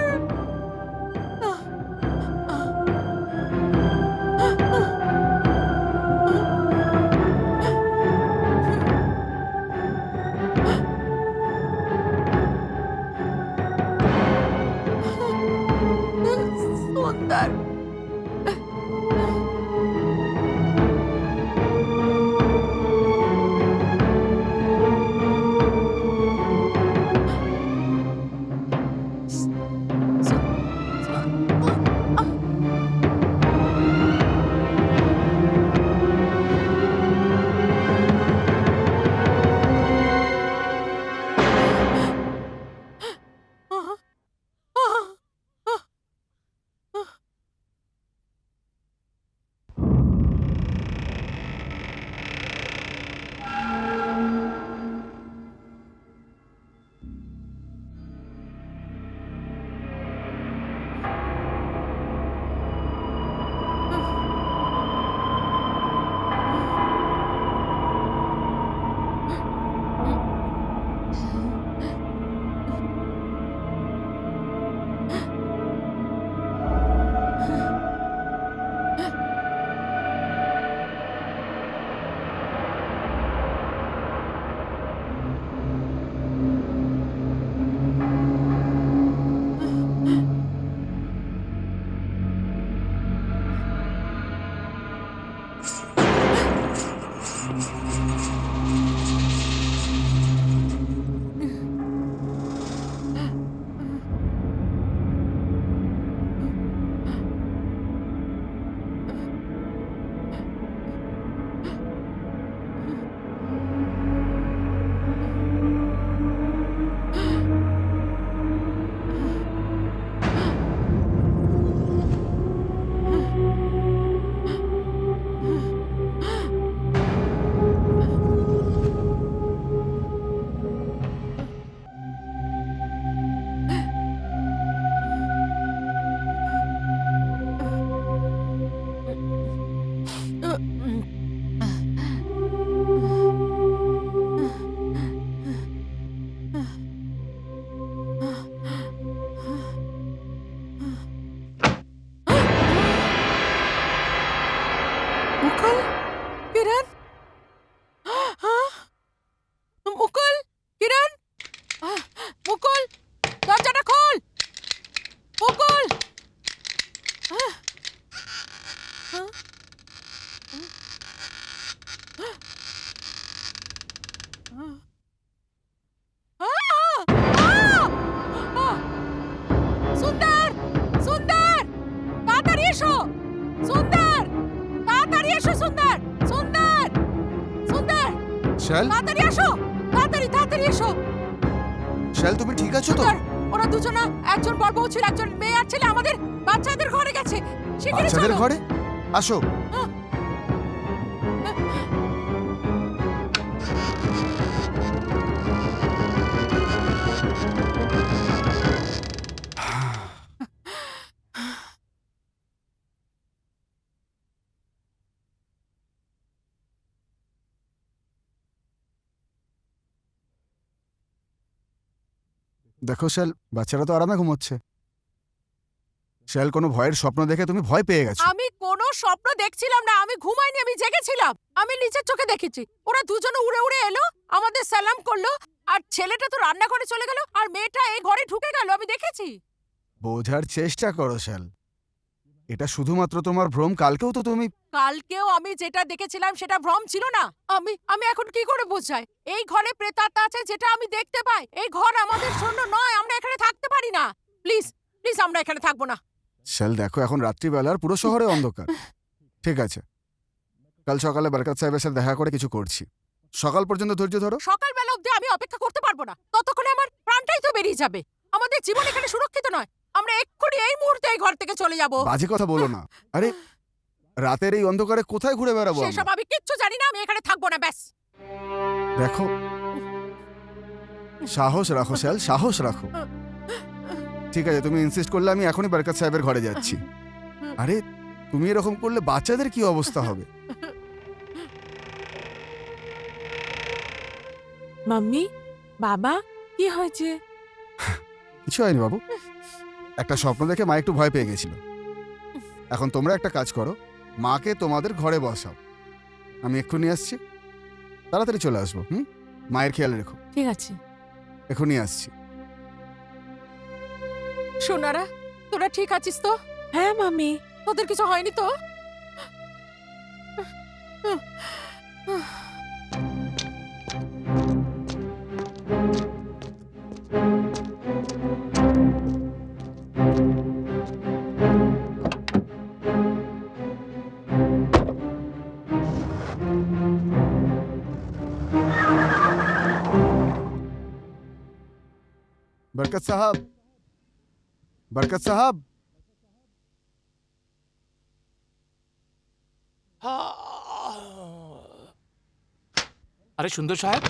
শ্যাল তাড়াতাড়ি আসো, তাড়াতাড়ি তাড়াতাড়ি এসো। শ্যাল তুমি ঠিক আছো তো? সুন্দর, ওরা দুজনা, একজন বর বউ ছিল, একজন মেয়ে আর ছেলে আমাদের বাচ্চাদের ঘরে গেছে। শিগগিরই বাচ্চাদের চলো। ঘরে আসো। দেখো শ্যাল, বাচ্চারা তো আরামে ঘুমোচ্ছে। শ্যাল, কোনো ভয়ের স্বপ্ন দেখে তুমি ভয় পেয়ে গেছো। আমি কোনো স্বপ্ন দেখছিলাম না, আমি ঘুমাইনি, আমি জেগেছিলাম। আমি নিজের চোখে দেখেছি ওরা দুজনে উড়ে উড়ে এলো, আমাদের সালাম করলো, আর ছেলেটা তো রান্না করে চলে গেল, আর মেয়েটা এই ঘরে ঢুকে গেল, আমি দেখেছি। বোঝার চেষ্টা করো শ্যাল, এটা শুধুমাত্র তোমার ভ্রম। কালকেও তো তুমি কালকেও আমি যেটা দেখেছিলাম সেটা ভ্রম ছিল না। আমি আমি এখন কি করে বোঝাই? এই ঘরে প্রেতাত্মা আছে যেটা আমি দেখতে পাই। এই ঘর আমাদের জন্য নয়, আমরা এখানে থাকতে পারি না। প্লিজ প্লিজ, আমরা এখানে থাকবো না। শ্যাল দেখো, এখন রাত্রিবেলার পুরো শহরে অন্ধকার। ঠিক আছে, কাল সকালে বরকত সাহেবের সাথে দেখা করে কিছু করছি। সকাল পর্যন্ত ধৈর্য ধরো। সকালবেলা অবধি আমি অপেক্ষা করতে পারবো না, ততক্ষণে আমার প্রাণটাই তো বেরিয়ে যাবে। আমাদের জীবন এখানে সুরক্ষিত নয়, আমরা এক্ষুনি এই মুহূর্তে এই ঘর থেকে চলে যাব। বাজে কথা বলো না। আরে রাতের এই অন্ধকারে কোথায় ঘুরে বেড়াবো আমরা? সেসব আমি কিচ্ছু জানি না, আমি এখানে থাকবো না, ব্যাস। দেখো, সাহস রাখো শ্যাল, সাহস রাখো। ঠিক আছে, তুমি ইনসিস্ট করলে আমি এখনই বরকত সাহেবের ঘরে যাচ্ছি। আরে তুমি এরকম করলে বাচ্চাদের কি অবস্থা হবে? মাম্মি, বাবা, কি হয়েছে? কিছু হয়নি বাবু, একটা স্বপ্ন দেখে মা একটু ভয় পেয়ে গেছিল। এখন তোমরা একটা কাজ করো, মাকে তোমাদের ঘরে বসাও। আমি এক্ষুনি আসছি, তাড়াতাড়ি চলে আসবো। মায়ের খেয়াল রেখো। ঠিক আছে। এক্ষুনি আসছি। সোনারা, তোরা ঠিক আছিস তো? হ্যাঁ মাম্মি। তোদের কিছু হয়নি তো? বরকত সাহাব, বরকত সাহাব। আরে সুন্দর সাহেব,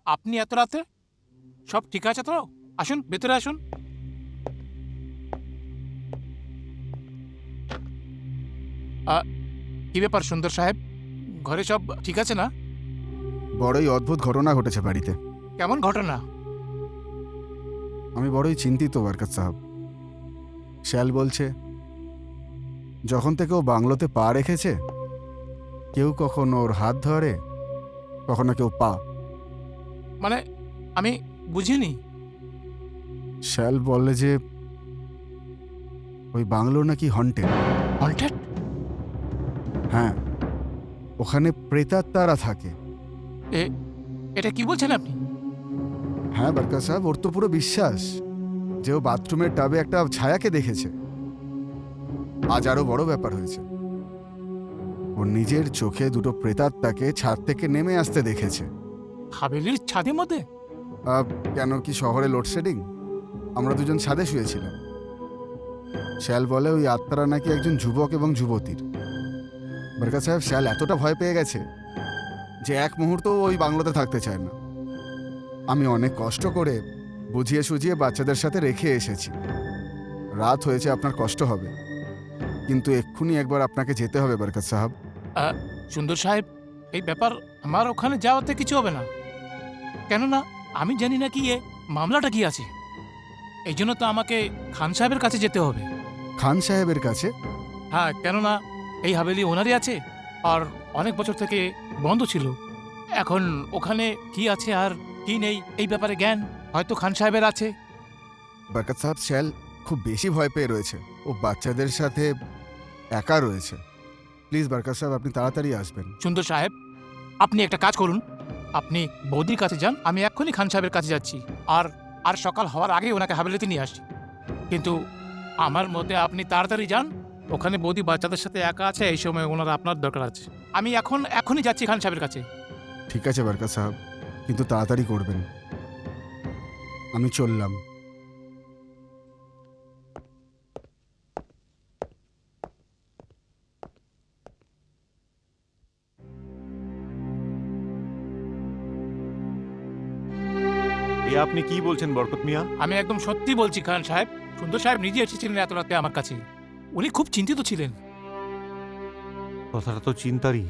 আপনি এত রাতে? সব ঠিক আছে তো? আসুন, ভেতরে আসুন। কি ব্যাপার সুন্দর সাহেব, ঘরে সব ঠিক আছে না? বড়ই অদ্ভুত ঘটনা ঘটেছে বাড়িতে। কেমন ঘটনা? আমি বড়ই চিন্তিত বরকত সাহাব। শ্যাল বলছে যখন থেকে ও বাংলোতে পা রেখেছে, কেউ কখনো ওর হাত ধরে, কখনো কেউ পা। মানে আমি বুঝিনি। শ্যাল বলে যে ওই বাংলো নাকি হন্টেড। হন্টেড? হ্যাঁ, ওখানে প্রেতাত্মারা থাকে। এটা কি বলছেন আপনি? হ্যাঁ বরকত সাহেব, ওর তো পুরো বিশ্বাস যে ও বাথরুমের টাবে একটা ছায়াকে দেখেছে। আজ আরো বড় ব্যাপার হয়েছে, ওর নিজের চোখে দুটো প্রেতাত্মাকে ছাদ থেকে নেমে আসতে দেখেছে। হাভেলির ছাদের মধ্যে? কেন, কি শহরে লোডশেডিং? আমরা দুজন ছাদে শুয়েছিলাম। শ্যাল বলে ওই আত্মারা নাকি একজন যুবক এবং যুবতীর। বরকত সাহেব, শ্যাল এতটা ভয় পেয়ে গেছে যে এক মুহূর্ত ওই বাংলোতে থাকতে চায় না। আমি অনেক কষ্ট করে বুঝিয়ে সুঝিয়ে বাচ্চাদের সাথে রেখে এসেছি। রাত হয়েছে, আপনার কষ্ট হবে, কিন্তু এক্ষুনি একবার আপনাকে যেতে হবে বরকত সাহেব। সুন্দর সাহেব, এই ব্যাপার আমার ওখানে যাওয়াতে কিছু হবে না, কেননা আমি জানি না কি এ মামলাটা কি আছে। এই জন্য তো আমাকে খান সাহেবের কাছে যেতে হবে। খান সাহেবের কাছে? হ্যাঁ, কেননা এই হাভেলি ওনারই আছে, আর অনেক বছর থেকে বন্ধ ছিল। এখন ওখানে কি আছে আর কি নেই এই ব্যাপারে জ্ঞান হয়তো খান সাহেবের আছে। বরকত সাহেব, শ্যাল খুব বেশি ভয় পেয়ে রয়েছে, ও বাচ্চাদের সাথে একা রয়েছে। প্লিজ বরকত সাহেব, আপনি তাড়াতাড়ি আসবেন। সুন্দর সাহেব, আপনি একটা কাজ করুন, আপনি বৌদির কাছে যান, আমি এক্ষুনি খান সাহেবের কাছে যাচ্ছি, আর আর সকাল হওয়ার আগে ওনাকে হাভেলিতে নিয়ে আসি। কিন্তু আমার মতে আপনি তাড়াতাড়ি যান, ওখানে বৌদি বাচ্চাদের সাথে একা আছে, এই সময় ওনারা আপনার দরকার আছে। আমি এখনই যাচ্ছি খান সাহেবের কাছে। ঠিক আছে বারকা সাহেব, কিন্তু তাড়াতাড়ি করবেন। আমি চললাম। এ আপনি কি বলছেন বরকত মিয়া? আমি একদম সত্যি বলছি খান সাহেব, সুন্দর সাহেব নিজে এসেছিলেন এত রাতে আমার কাছে। উনি খুব চিন্তিত ছিলেন। কথাটা তো চিন্তারই।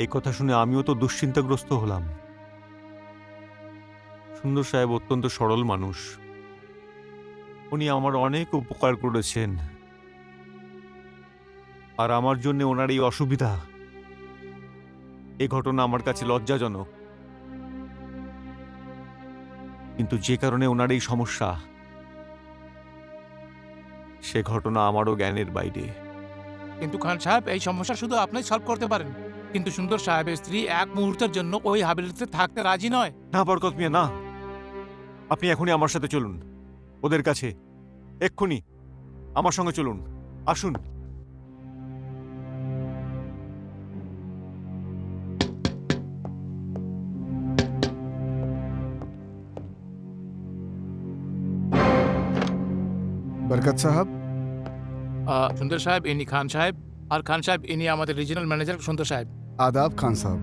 এই কথা শুনে আমিও তো দুশ্চিন্তাগ্রস্ত হলাম। সুন্দর সাহেব অত্যন্ত সরল মানুষ, উনি আমার অনেক উপকার করেছেন, আর আমার জন্য ওনার এই অসুবিধা, এই ঘটনা আমার কাছে লজ্জাজনক। কিন্তু যে কারণে ওনার এই সমস্যা, সে ঘটনা আমারও জ্ঞানের বাইরে। কিন্তু খান সাহেব, এই সমস্যা শুধু আপনি সলভ করতে পারেন। কিন্তু সুন্দর সাহেবের স্ত্রী এক মুহূর্তের জন্য ওই হাভেলিতে থাকতে রাজি নয়। না বরকত মিয়া, না, আপনি এখনই আমার সাথে চলুন ওদের কাছে, এক্ষুনি আমার সঙ্গে চলুন, আসুন। বরকত সাহেব, সুন্দর সাহেব ইনি খান সাহেব, আর খান সাহেব ইনি আমাদের রিজিনাল ম্যানেজার সুন্দর সাহেব। আদাব খান সাহেব।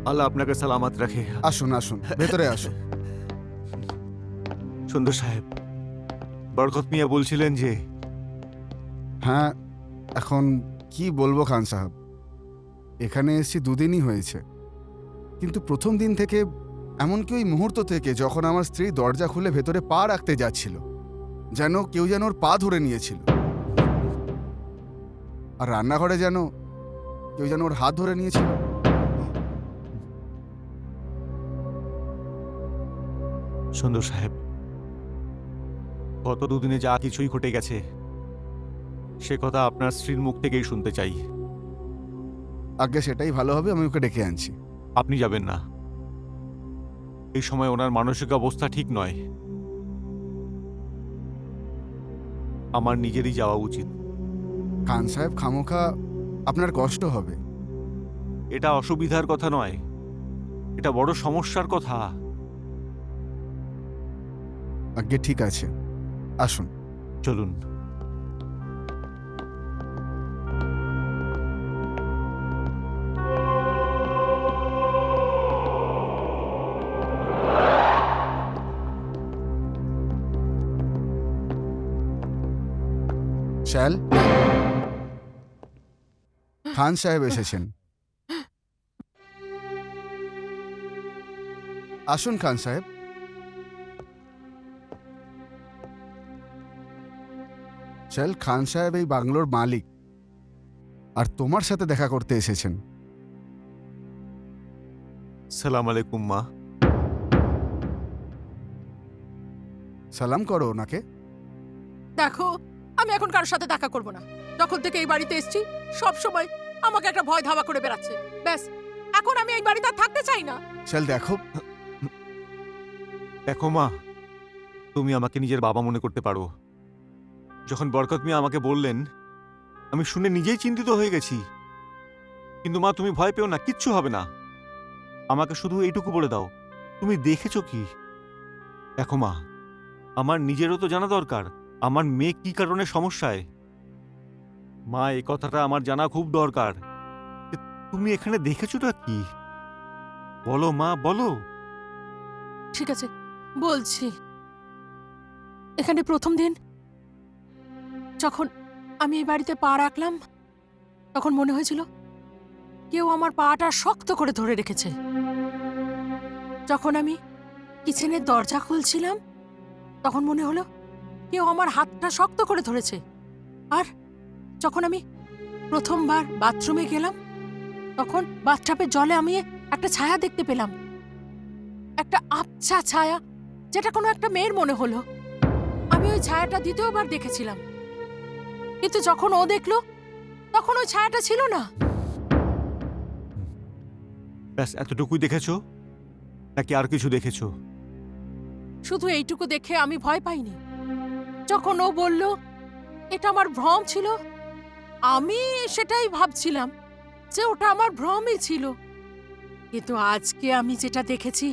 আল্লাহ আপনাকে সালামাত রাখে। আসুন আসুন, ভেতরে আসুন। সুন্দর সাহেব, বরকত মিয়া বলছিলেন যে হ্যাঁ, এখন কি বলবো খান সাহেব, এখানে এসেছি দুদিনই হয়েছে, কিন্তু প্রথম দিন থেকে, এমনকি ওই মুহূর্ত থেকে যখন আমার স্ত্রী দরজা খুলে ভেতরে পা রাখতে যাচ্ছিল, যেন কেউ যেন ওর পা ধরে নিয়েছিল, আর রান্নাঘরে যেন কেউ যেন ওর হাত ধরে নিয়েছিল। সুন্দর সাহেব, গত দুদিনে যা কিছুই ঘটে গেছে, সে কথা আপনার স্ত্রীর মুখ থেকেই শুনতে চাই। আগে সেটাই ভালো হবে, আমি ওকে ডেকে আনছি। আপনি যাবেন না, এই সময় ওনার মানসিক অবস্থা ঠিক নয়। আমার নিজেরই যাওয়া উচিত। খান সাহেব, খামোখা আপনার কষ্ট হবে। এটা অসুবিধার কথা নয়, এটা বড় সমস্যার কথা। আগে ঠিক আছে, আসুন। চলুন। শ্যাল, খান সাহেব এসেছেন। আসুন খান সাহেব। শ্যাল, খান সাহেব এই বাংলোর মালিক, আর তোমার সাথে দেখা করতে এসেছেন। সালাম আলাইকুম মা। সালাম করো ওনাকে। দেখো, আমি এখন কারোর সাথে দেখা করব না। যখন থেকে এই বাড়িতে এসেছি সব সময় আমাকে একটা ভয় ধাওয়া করে বেড়াচ্ছে। ব্যাস, এখন আমি এই বাড়িতে আর থাকতে চাই না। শ্যাল দেখো, দেখো মা, তুমি আমাকে নিজের বাবা মনে করতে পারো। যখন বরকত মিয়া আমাকে বললেন, আমি শুনে নিজেই চিন্তিত হয়ে গেছি। কিন্তু মা, তুমি ভয় পেও না, কিচ্ছু হবে না। আমাকে শুধু এইটুকু বলে দাও, তুমি দেখেছো কি? দেখো মা, আমার নিজেরও তো জানা দরকার আমার মেয়ে কি কারণে সমস্যায়। মা, এই কথাটা আমার জানা খুব দরকার। তুমি এখানে দেখেছোটা কি? বলো মা, বলো। ঠিক আছে, বলছি। এখানে প্রথম দিন যখন আমি এই বাড়িতে পা রাখলাম, তখন মনে হয়েছিল কেউ আমার পাটা শক্ত করে ধরে রেখেছে। যখন আমি কিচেনের দরজা খুলছিলাম, তখন মনে হলো কেউ আমার হাতটা শক্ত করে ধরেছে। আর যখন আমি প্রথমবার বাথরুমে গেলাম, তখন বাথটাবের জলে আমি একটা ছায়া দেখতে পেলাম, একটা আবছা ছায়া, যেটা কোনো একটা মেয়ের মনে হলো। আমি ওই ছায়াটা দ্বিতীয়বার দেখেছিলাম, কিন্তু যখন ও দেখলো, তখন ওই ছায়াটা ছিল না। ব্যাস এতটুকুই দেখেছো নাকি আর কিছু দেখেছো? শুধু এইটুকু দেখে আমি ভয় পাইনি। যখন ও বলল এটা আমার ভ্রম ছিল, আমি সেটাই ভাবছিলাম যে ওটা আমার ভ্রমই ছিল, কিন্তু আজকে আমি যেটা দেখেছি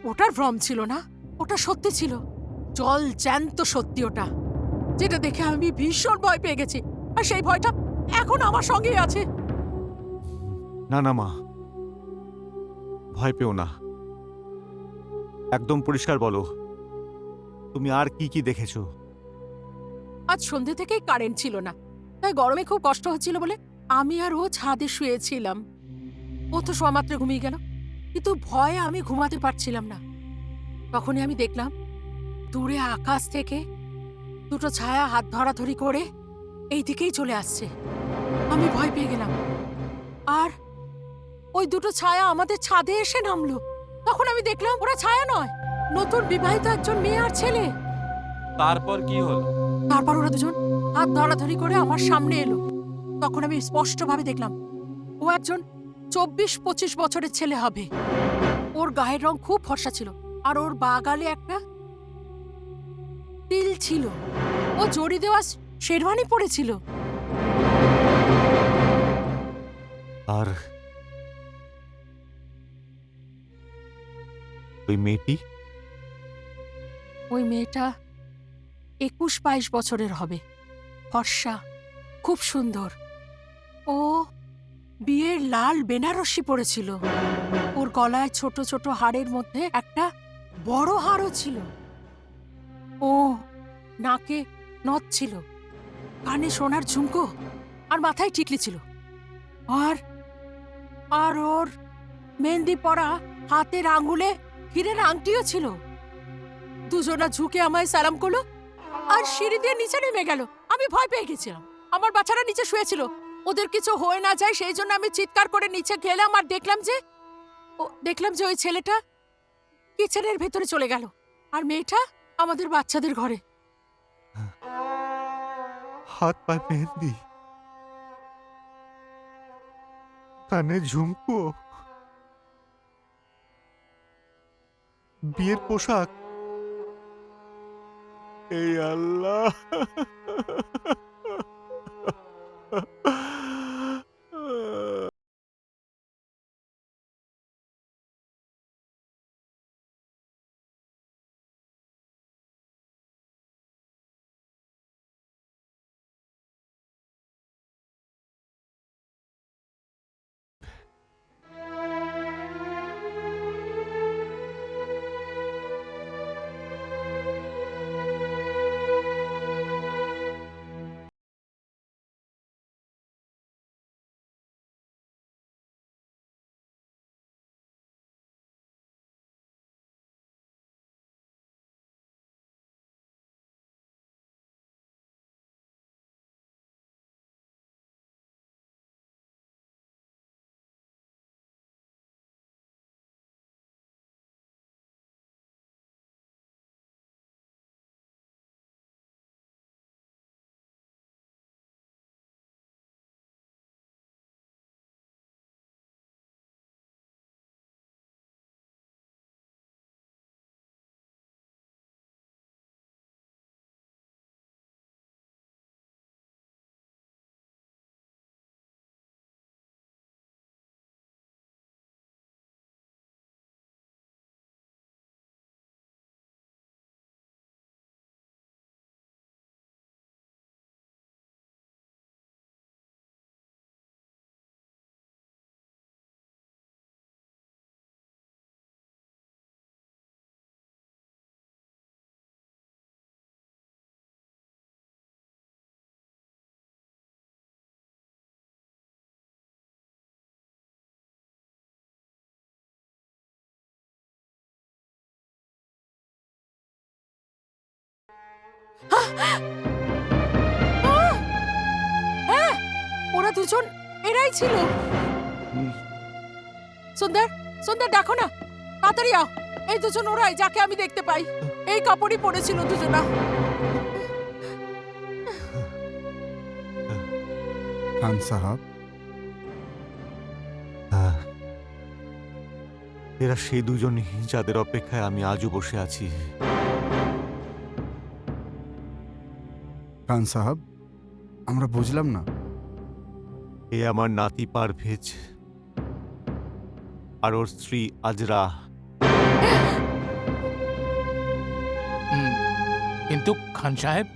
ওটার ভ্রম ছিল না, ওটা সত্যি ছিল। জল জ্যান্ত সত্যি ওটা, যেটা দেখে আমি ভীষণ ভয় পেয়ে গেছি। আর সেই ভয়টা এখন আমার সঙ্গেই আছে। না না মা, ভয় পেও না, একদম পরিষ্কার বলো, তুমি আর কি কি দেখেছো? আজ সন্ধ্যে থেকেই কারেন্ট ছিল না, তাই গরমে খুব কষ্ট হচ্ছিল বলে আমি আর ও ছাদে শুয়েছিলাম। ও তো শোয়া মাত্র ঘুমিয়ে গেল, কিন্তু ভয়ে আমি ঘুমাতে পারছিলাম না। তখনই আমি দেখলাম দূরে আকাশ থেকে দুটো ছায়া হাত ধরাধরি করে এই দিকেই চলে আসছে। আমি ভয় পেয়ে গেলাম, আর ওই দুটো ছায়া আমাদের ছাদে এসে নামলো। তখন আমি দেখলাম ওরা ছায়া নয়, নতুন বিবাহিত একজন মেয়ে আর ছেলে। তারপর কি হলো? তারপর ওরা দুজন হাত ধরাধরি করে আমার সামনে এলো। তখন আমি স্পষ্টভাবে দেখলাম ও একজন 24-25 বছরের ছেলে হবে। ওর গায়ের রং খুব ফর্সা ছিল, আর ওর বাগালে একটা তিল ছিল। ও জড়ি দেওয়া শেরওয়ানি পরেছিল। আর ওই মেয়েটি? ওই মেয়েটা 21-22 বছরের হবে, ফর্সা, খুব সুন্দর। ও বিয়ের লাল বেনারসি পরেছিল। ওর গলায় ছোট ছোট হাড়ের মধ্যে একটা বড় হাড়ও ছিল। ও নাকে নথ ছিল, কানে সোনার ঝুমকো, আর মাথায় টিকলি ছিল। আর আর ওর মেহেন্দি পরা হাতের আঙ্গুলে হীরের আংটিও ছিল। দুজনা ঝুঁকে আমায় সালাম করলো আর সিঁড়ি দিয়ে নিচে নেমে গেল। আমি ভয় পেয়ে গেছিলাম। আমার বাচ্চারা নিচে শুয়েছিল, ওদের কিছু হয়ে না যায় সেই জন্য আমি চিৎকার করে নিচে গেলাম, আর দেখলাম যে ওই ছেলেটা কিচেনের ভেতরে চলে গেল, আর মেয়েটা আমাদের বাচ্চাদের ঘরে। হাত পায়ে মেহেন্দি, কানে ঝুমকো, বিয়ের পোশাক। এই আল্লাহ! হ্যাঁ, ওরা দুজন এরাই ছিল। সুন্দর, সুন্দর দেখো না, তাড়াতাড়ি আও। এই দুজন ওরাই যাকে আমি দেখতে পাই। এই কাপড়ই পরেছিল দুজনা। খান সাহাব, এরা সেই দুজনই যাদের অপেক্ষায় আমি আজও বসে আছি। খান সাহাব, আমরা বুঝলাম না, এ আমার নাতি পারভেজ আর ওর স্ত্রী আজরা। হুম, কিন্তু খান সাহেব,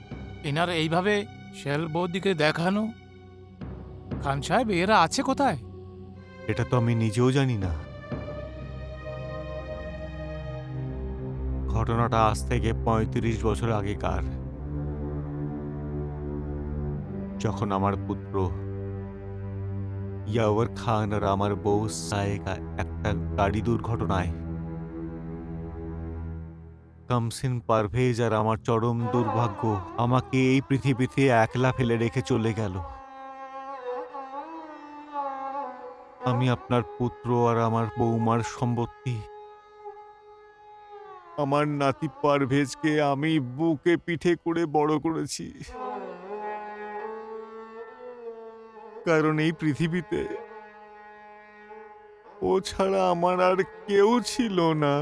এনার এইভাবে শেল বৌদিকে দেখানো, খান সাহেব এরা আছে কোথায়? এটা তো আমি নিজেও জানি না। ঘটনাটা আজ থেকে ৩৫ বছর আগেকার, যখন আমার পুত্র ইয়াওয়ার খান আর আমার বউ সায়েকা একটা গাড়ি দুর্ঘটনায় কামসিন পারভেজ আর আমার চরম দুর্ভাগ্য আমাকে এই পৃথিবীতে একলা ফেলে রেখে চলে গেল। আমি আপনার পুত্র আর আমার বৌমার সম্পত্তি, আমার নাতি পারভেজকে আমি বুকে পিঠে করে বড় করেছি, কারণ এই পৃথিবীতে ও ছাড়া আমার আর কেউ ছিল না।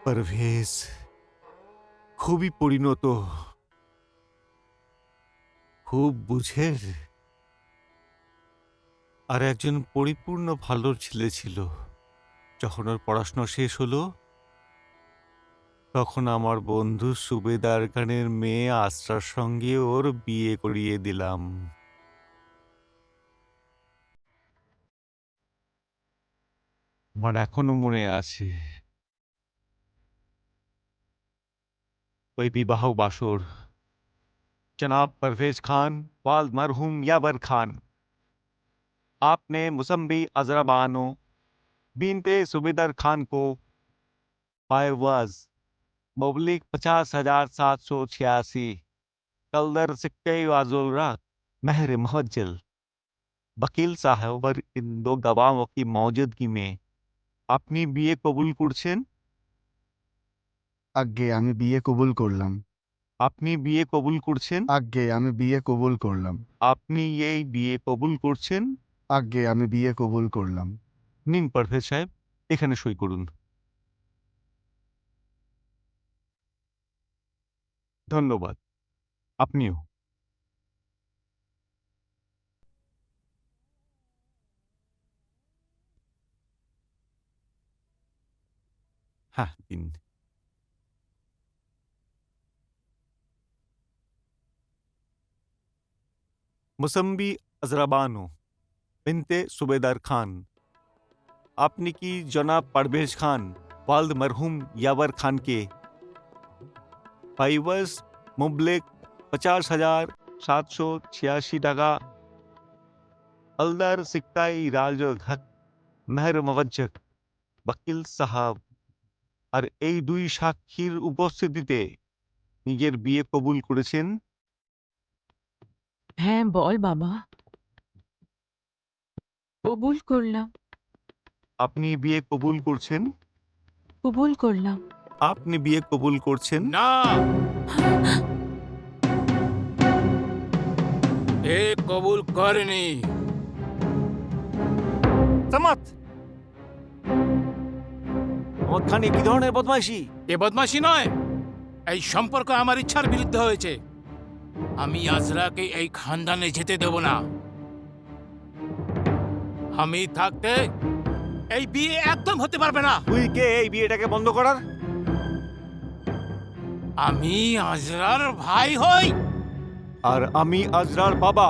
পারভেজ খুবই পরিণত, খুব বুঝের আর একজন পরিপূর্ণ ভালো ছেলে ছিল। যখন ওর পড়াশোনা শেষ হলো, তখন আমার বন্ধু সুবেদার খানের মেয়ে আশ্রার সঙ্গে ওর বিয়ে করিয়ে দিলাম। আমার এখনো মনে আছে ওই বিবাহ বাসর। जनाब परवेज खान वाल मरहूम यावर खान, आपने मुसम्बी अजरा बानो बीनते सुबेदार खान को पायवाज मुबलिक 50,786 कलदर सिक्के वाजुल रात महर मुहज्जल वकील साहब और इन दो गवाहों की मौजूदगी में अपनी बीए कबूल করছেন? আগে আমি বিয়ে কবুল করলাম। আপনি বিয়ে কবুল করছেন? আগে আমি বিয়ে কবুল করলাম। আপনি এই বিয়ে কবুল করছেন? আগে আমি বিয়ে কবুল করলাম। নিন পারভেজ সাহেব, এখানে সই করুন। ধন্যবাদ। আপনিও। হ্যাঁ, দিন। মুসম্বি আজরাবানো বিনতে সুবেদার খান, আপনি কি জনাব পারভেজ খান ওয়ালদ মরহুম ইয়াवर খানকে পাইওয়াস মুবলেক 50,786 টাকা अलदर सिक्काई राज घक मेहर मुवज्जक वकील साहब আর এই দুই সাক্ষীর উপস্থিতিতে নিজের বিয়ে কবুল করেছেন? হ্যাঁ বল বাবা, কবুল করলাম, আপনি বিয়ে কবুল করছেন? কবুল করলাম। আপনি বিয়ে কবুল করছেন? না, এ কবুল করেনি। সামাত! আমার খানে কি ধরনের বদমাইশি? এ বদমাশি নয়, এই সম্পর্ক আমার ইচ্ছার বিরুদ্ধে হয়েছে। আমি আজরাকে এই খানদানে যেতে দেব না। আমি থাকতে এই বিয়ে একদম হতে পারবে না। তুই কে এই বিয়েটাকে বন্ধ করার? আমি আজরার ভাই হই। আর আমি আজরার বাবা।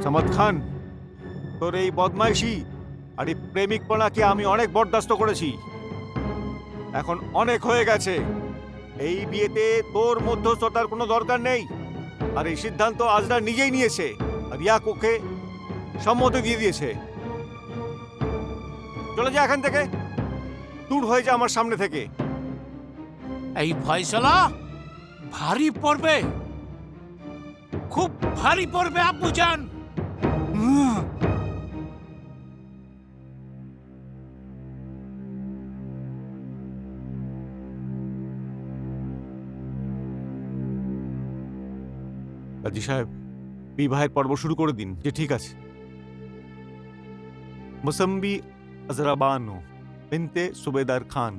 সামাদ খান, তোর এই বদমাইশি আর এই প্রেমিকপনাকে আমি অনেক বরদাস্ত করেছি। এখন অনেক হয়ে গেছে। এই বিয়েতে তোর মধ্যস্থতার কোনো দরকার নেই। আর এই সিদ্ধান্ত আজরা নিজেই নিয়েছে আর ইয়াকুবকে সম্মতি দিয়ে দিয়েছে। চলে যা এখান থেকে, দূর হয়ে যা আমার সামনে থেকে। এই ফয়সালা ভারী পড়বে, খুব ভারী পড়বে আব্বুজান। কাজী সাহেব, বিবাহের পর্ব শুরু করে দিন। যে ঠিক আছে। মুসম্বি আজরাবানো বিনতে সুবেদার খান,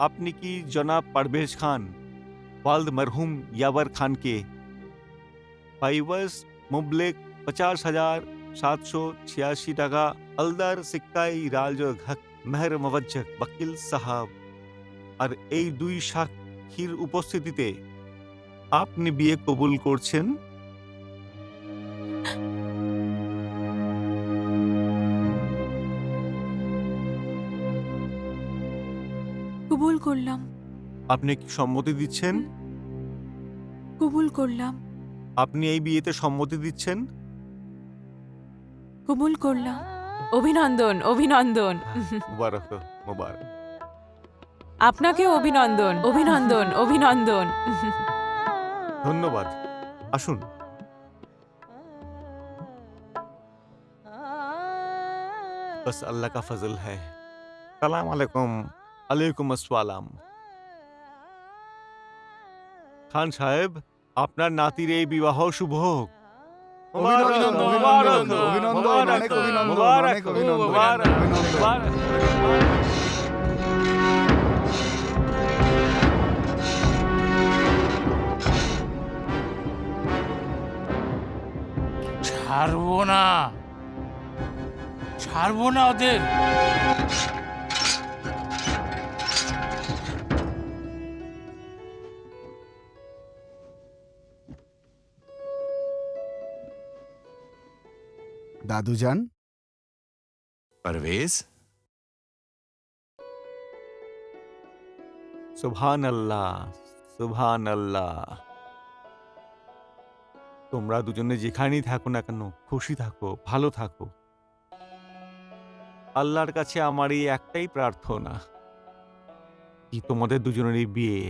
আপনি কি জনাব পারভেজ খান ওয়ালদ মরহুম ইয়াवर খানকে পাইওয়াস মুবলেক 50,786 টাকা, আলদার সিক্কাই রাজ ঘক মেহর মওয়াজ্জহ ওয়াকিল সাহাব। আর এই দুই সাক্ষীর উপস্থিতিতে আপনি বিয়ে কবুল করছেন? কবুল করলাম, আপনি কি সম্মতি দিচ্ছেন? কবুল করলাম, আপনি এই বিয়েতে সম্মতি দিচ্ছেন? কবুল করলাম। অভিনন্দন, অভিনন্দন। মুবারক হোক, মুবারক। আপনাকে অভিনন্দন, অভিনন্দন, অভিনন্দন। ধন্যবাদ। আসুন। बस अल्लाह का फजल है। सलाम अलैकुम। আলাইকুম আসসালাম। খান সাহেব, আপনার নাতির এই বিবাহ শুভ হোক। অভিনন্দন, অভিনন্দন, অভিনন্দন, অনেক অভিনন্দন, অনেক অভিনন্দন, অভিনন্দন। ছাড়বো না, ছাড়বো না ওদের। দাদুজান, परवेज, সুবহান আল্লাহ, সুবহান আল্লাহ। তোমরা দুজনে যেখানেই থাকো না কেন, খুশি থাকো, ভালো থাকো। আল্লাহর কাছে আমার এই একটাই প্রার্থনা, কি তোমাদের দুজনেরই বিয়ে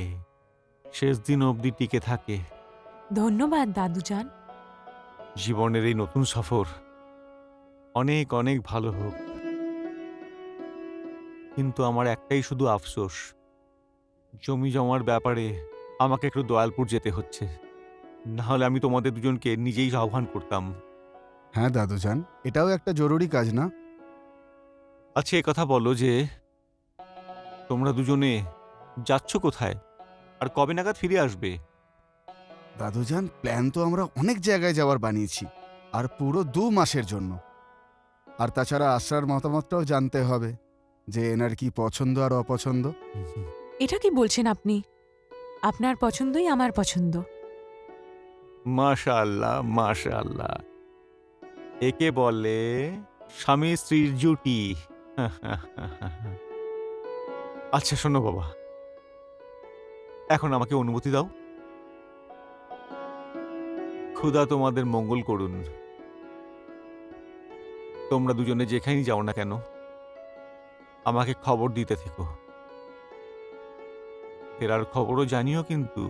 শেষ দিন অবধি টিকে থাকে। ধন্যবাদ দাদুজান। জীবনের এই নতুন সফর অনেক অনেক ভালো হোক। কিন্তু আমার একটাই শুধু আফসোস, জমি জমার ব্যাপারে আমাকে একটু দয়ালপুর যেতে হচ্ছে। না হলে আমি তোমাদের দুজনকে নিজেই আহ্বান করতাম। হ্যাঁ দাদুজান, এটাও একটা জরুরি কাজ না? আচ্ছা, এ কথা বলো যে তোমরা দুজনে যাচ্ছ কোথায় আর কবে নাগাদ ফিরে আসবে? দাদুজান, প্ল্যান তো আমরা অনেক জায়গায় যাওয়ার বানিয়েছি, আর পুরো 2 মাসের জন্য। আর তাছাড়া আশরার মতামতটাও জানতে হবে, যে এনার কি পছন্দ আর অপছন্দ। এটা কি বলছেন আপনি? আপনার পছন্দই আমার পছন্দ। মাশাআল্লাহ, মাশাআল্লাহ। একে বলে স্বামী স্ত্রীর জুটি। আচ্ছা শোনো বাবা, এখন আমাকে অনুমতি দাও। খোদা তোমাদের মঙ্গল করুন। তোমরা দুজনে যেখানেই যাও না কেন, আমাকে খবর দিতে থেকো। ফেরার খবরও জানিও, কিন্তু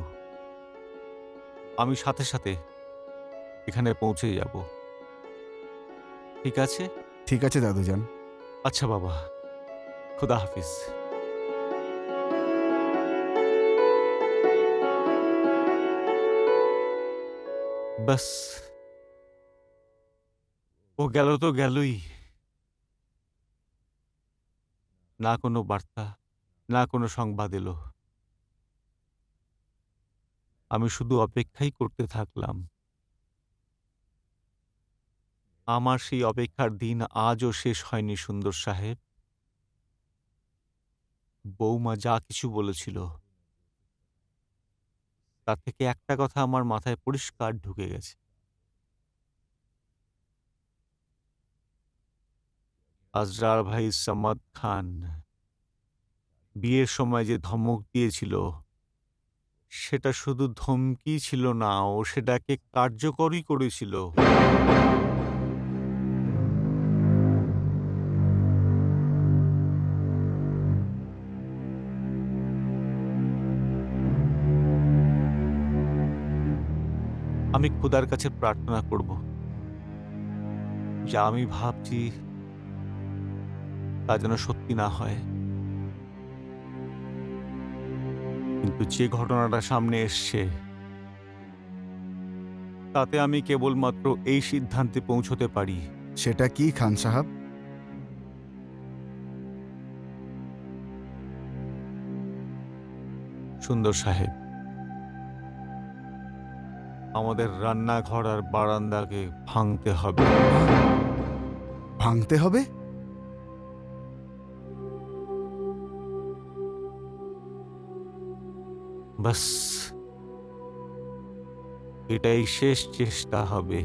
আমি সাথে সাথে এখানে পৌঁছে যাব। ঠিক আছে? ঠিক আছে দাদুজান। আচ্ছা বাবা, খুদা হাফিজ। বাস, ও গেল তো গেলই। না কোনো বার্তা, না কোনো সংবাদ এলো। আমি শুধু অপেক্ষাই করতে থাকলাম। আমার সেই অপেক্ষার দিন আজও শেষ হয়নি সুন্দর সাহেব। বৌমা যা কিছু বলেছিল, তার থেকে একটা কথা আমার মাথায় পরিষ্কার ঢুকে গেছে। আজরার ভাই সামাদ খান বিয়ের সময় যে ধমক দিয়েছিল, সেটা শুধু ধমকি ছিল না, ও সেটাকে কার্যকরী করেছিল। আমি খোদার কাছে প্রার্থনা করব, যা আমি ভাবছি তা যেন সত্যি না হয়। কিন্তু যে ঘটনাটা সামনে এসছে, তাতে আমি কেবলমাত্র এই সিদ্ধান্তে পৌঁছতে পারি। সেটা কি খান সাহেব? সুন্দর সাহেব, আমাদের রান্নাঘর আর বারান্দাকে ভাঙতে হবে। ভাঙতে হবে? বাস, এটাই শেষ চেষ্টা হবে।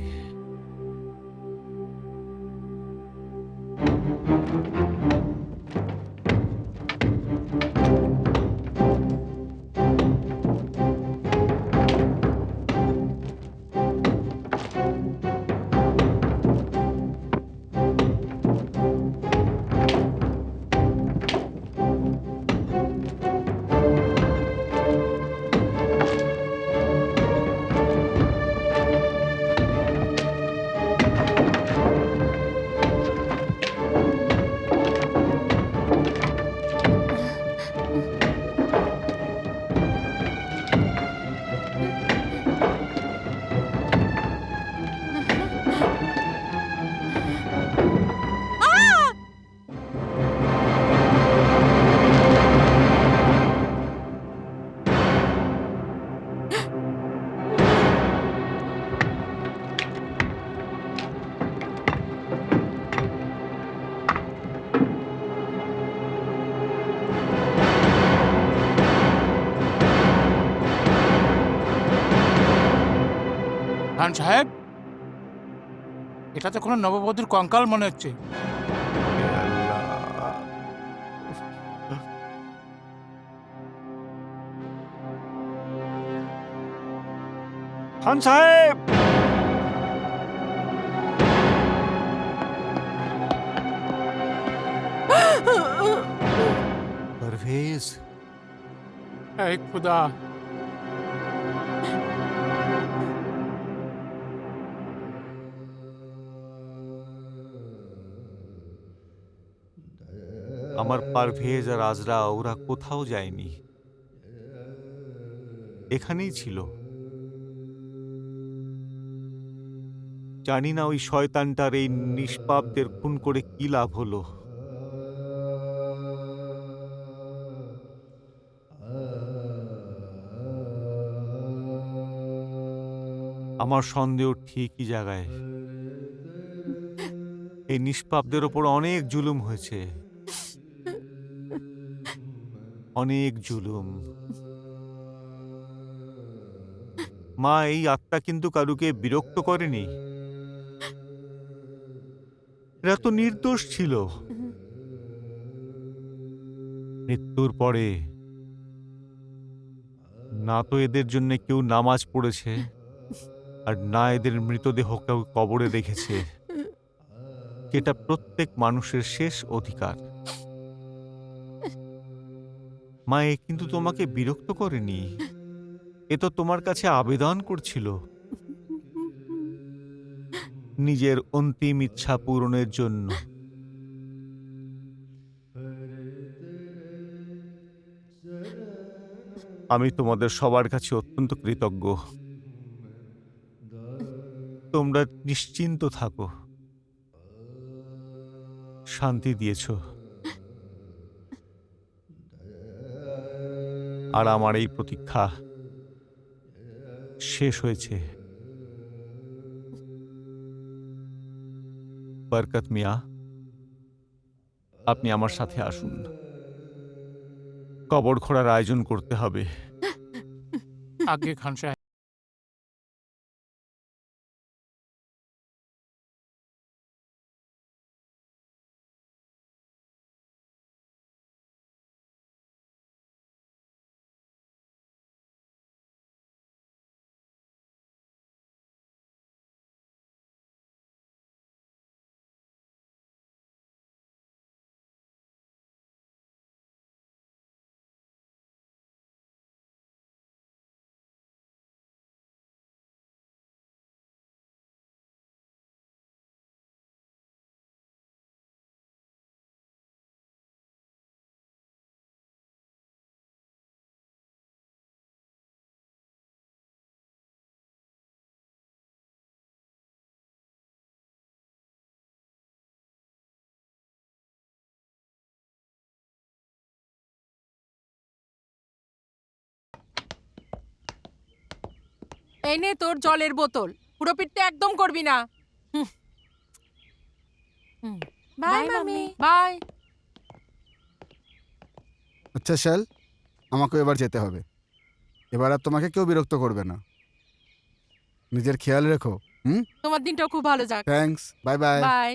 খান সাহেব, এটা তো কোনো নববধূর কঙ্কাল মনে হচ্ছে। হে আল্লাহ! খান সাহেব! পারভেজ, এই খুদা! আমার পারভেজ আর আজরা ওরা কোথাও যায়নি, এখানেই ছিল। জানি না ওই শয়তানটার এই নিষ্পাপদের খুন করে কি লাভ হলো। আমার সন্দেহ ঠিকই জায়গায়। এই নিষ্পাপদের ওপর অনেক জুলুম হয়েছে, অনেক জুলুম। মা, এই আত্মা কিন্তু কারুকে বিরক্ত করেনি। এরা তো নির্দোষ ছিল। মৃত্যুর পরে না তো এদের জন্য কেউ নামাজ পড়েছে, আর না এদের মৃতদেহ কেউ কবরে রেখেছে, যেটা প্রত্যেক মানুষের শেষ অধিকার। মা, এ কিন্তু তোমাকে বিরক্ত করেনি, এ তো তোমার কাছে আবেদন করছিল নিজের অন্তিম ইচ্ছা পূরণের জন্য। আমি তোমাদের সবার কাছে অত্যন্ত কৃতজ্ঞ। তোমরা নিশ্চিন্ত থাকো, শান্তি দিয়েছ। আর আমার এই প্রতীক্ষা শেষ হয়েছে। বরকত মিয়া, আপনি আমার সাথে আসুন। কবর খোঁড়ার আয়োজন করতে হবে। আগে খান সাহেব। এই নে তোর জলের বোতল, পুরো পিঠটা একদম করবি না। বাই Bye, মামি, মাম্মি। বাই। আচ্ছা শ্যাল, আমাকে এবার যেতে হবে। এবার আর তোমাকে কেউ বিরক্ত করবে না। নিজের খেয়াল রেখো। তোমার দিনটাও খুব ভালো যাক। Thanks, bye bye. বাই।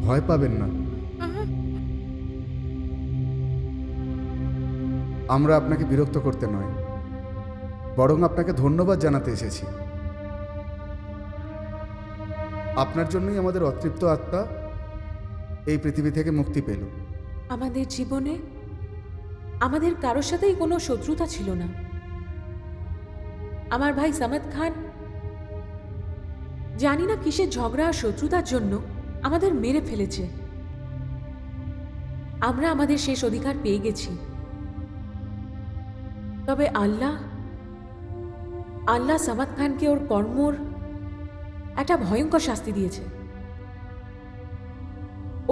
ভয় পাবেন না, আমরা আপনাকে বিরক্ত করতে নয়, বরং আপনাকে ধন্যবাদ জানাতে এসেছি। আপনার জন্যই আমাদের অতৃপ্ত আত্মা এই পৃথিবী থেকে মুক্তি পেল। আমাদের জীবনে আমাদের কারোর সাথেই কোনো শত্রুতা ছিল না। আমার ভাই সামাদ খান জানি না কিসের ঝগড়া আর শত্রুতার জন্য আমাদের মেরে ফেলেছে। আমরা আমাদের শেষ অধিকার পেয়ে গেছি। তবে আল্লাহ সামাদ খানকে ওর কর্মর একটা ভয়ঙ্কর শাস্তি দিয়েছে।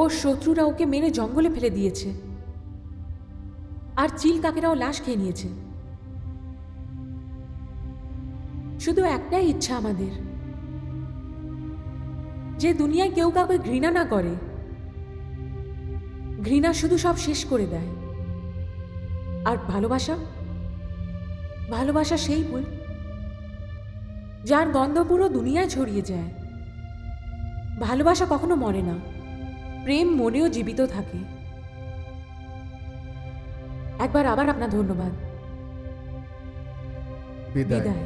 ওর শত্রুরা ওকে মেরে জঙ্গলে ফেলে দিয়েছে, আর চিল কাকেরাও লাশ খেয়ে নিয়েছে। শুধু একটাই ইচ্ছা আমাদের, যে দুনিয়ায় কেউ কাউকে ঘৃণা না করে। ঘৃণা শুধু সব শেষ করে দেয়। আর ভালোবাসা সেই ফুল যার গন্ধ পুরো দুনিয়ায় ছড়িয়ে যায়। ভালোবাসা কখনো মরে না, প্রেম মনেও জীবিত থাকে। একবার আবার আপনার ধন্যবাদ। বিদায়। বিদায়।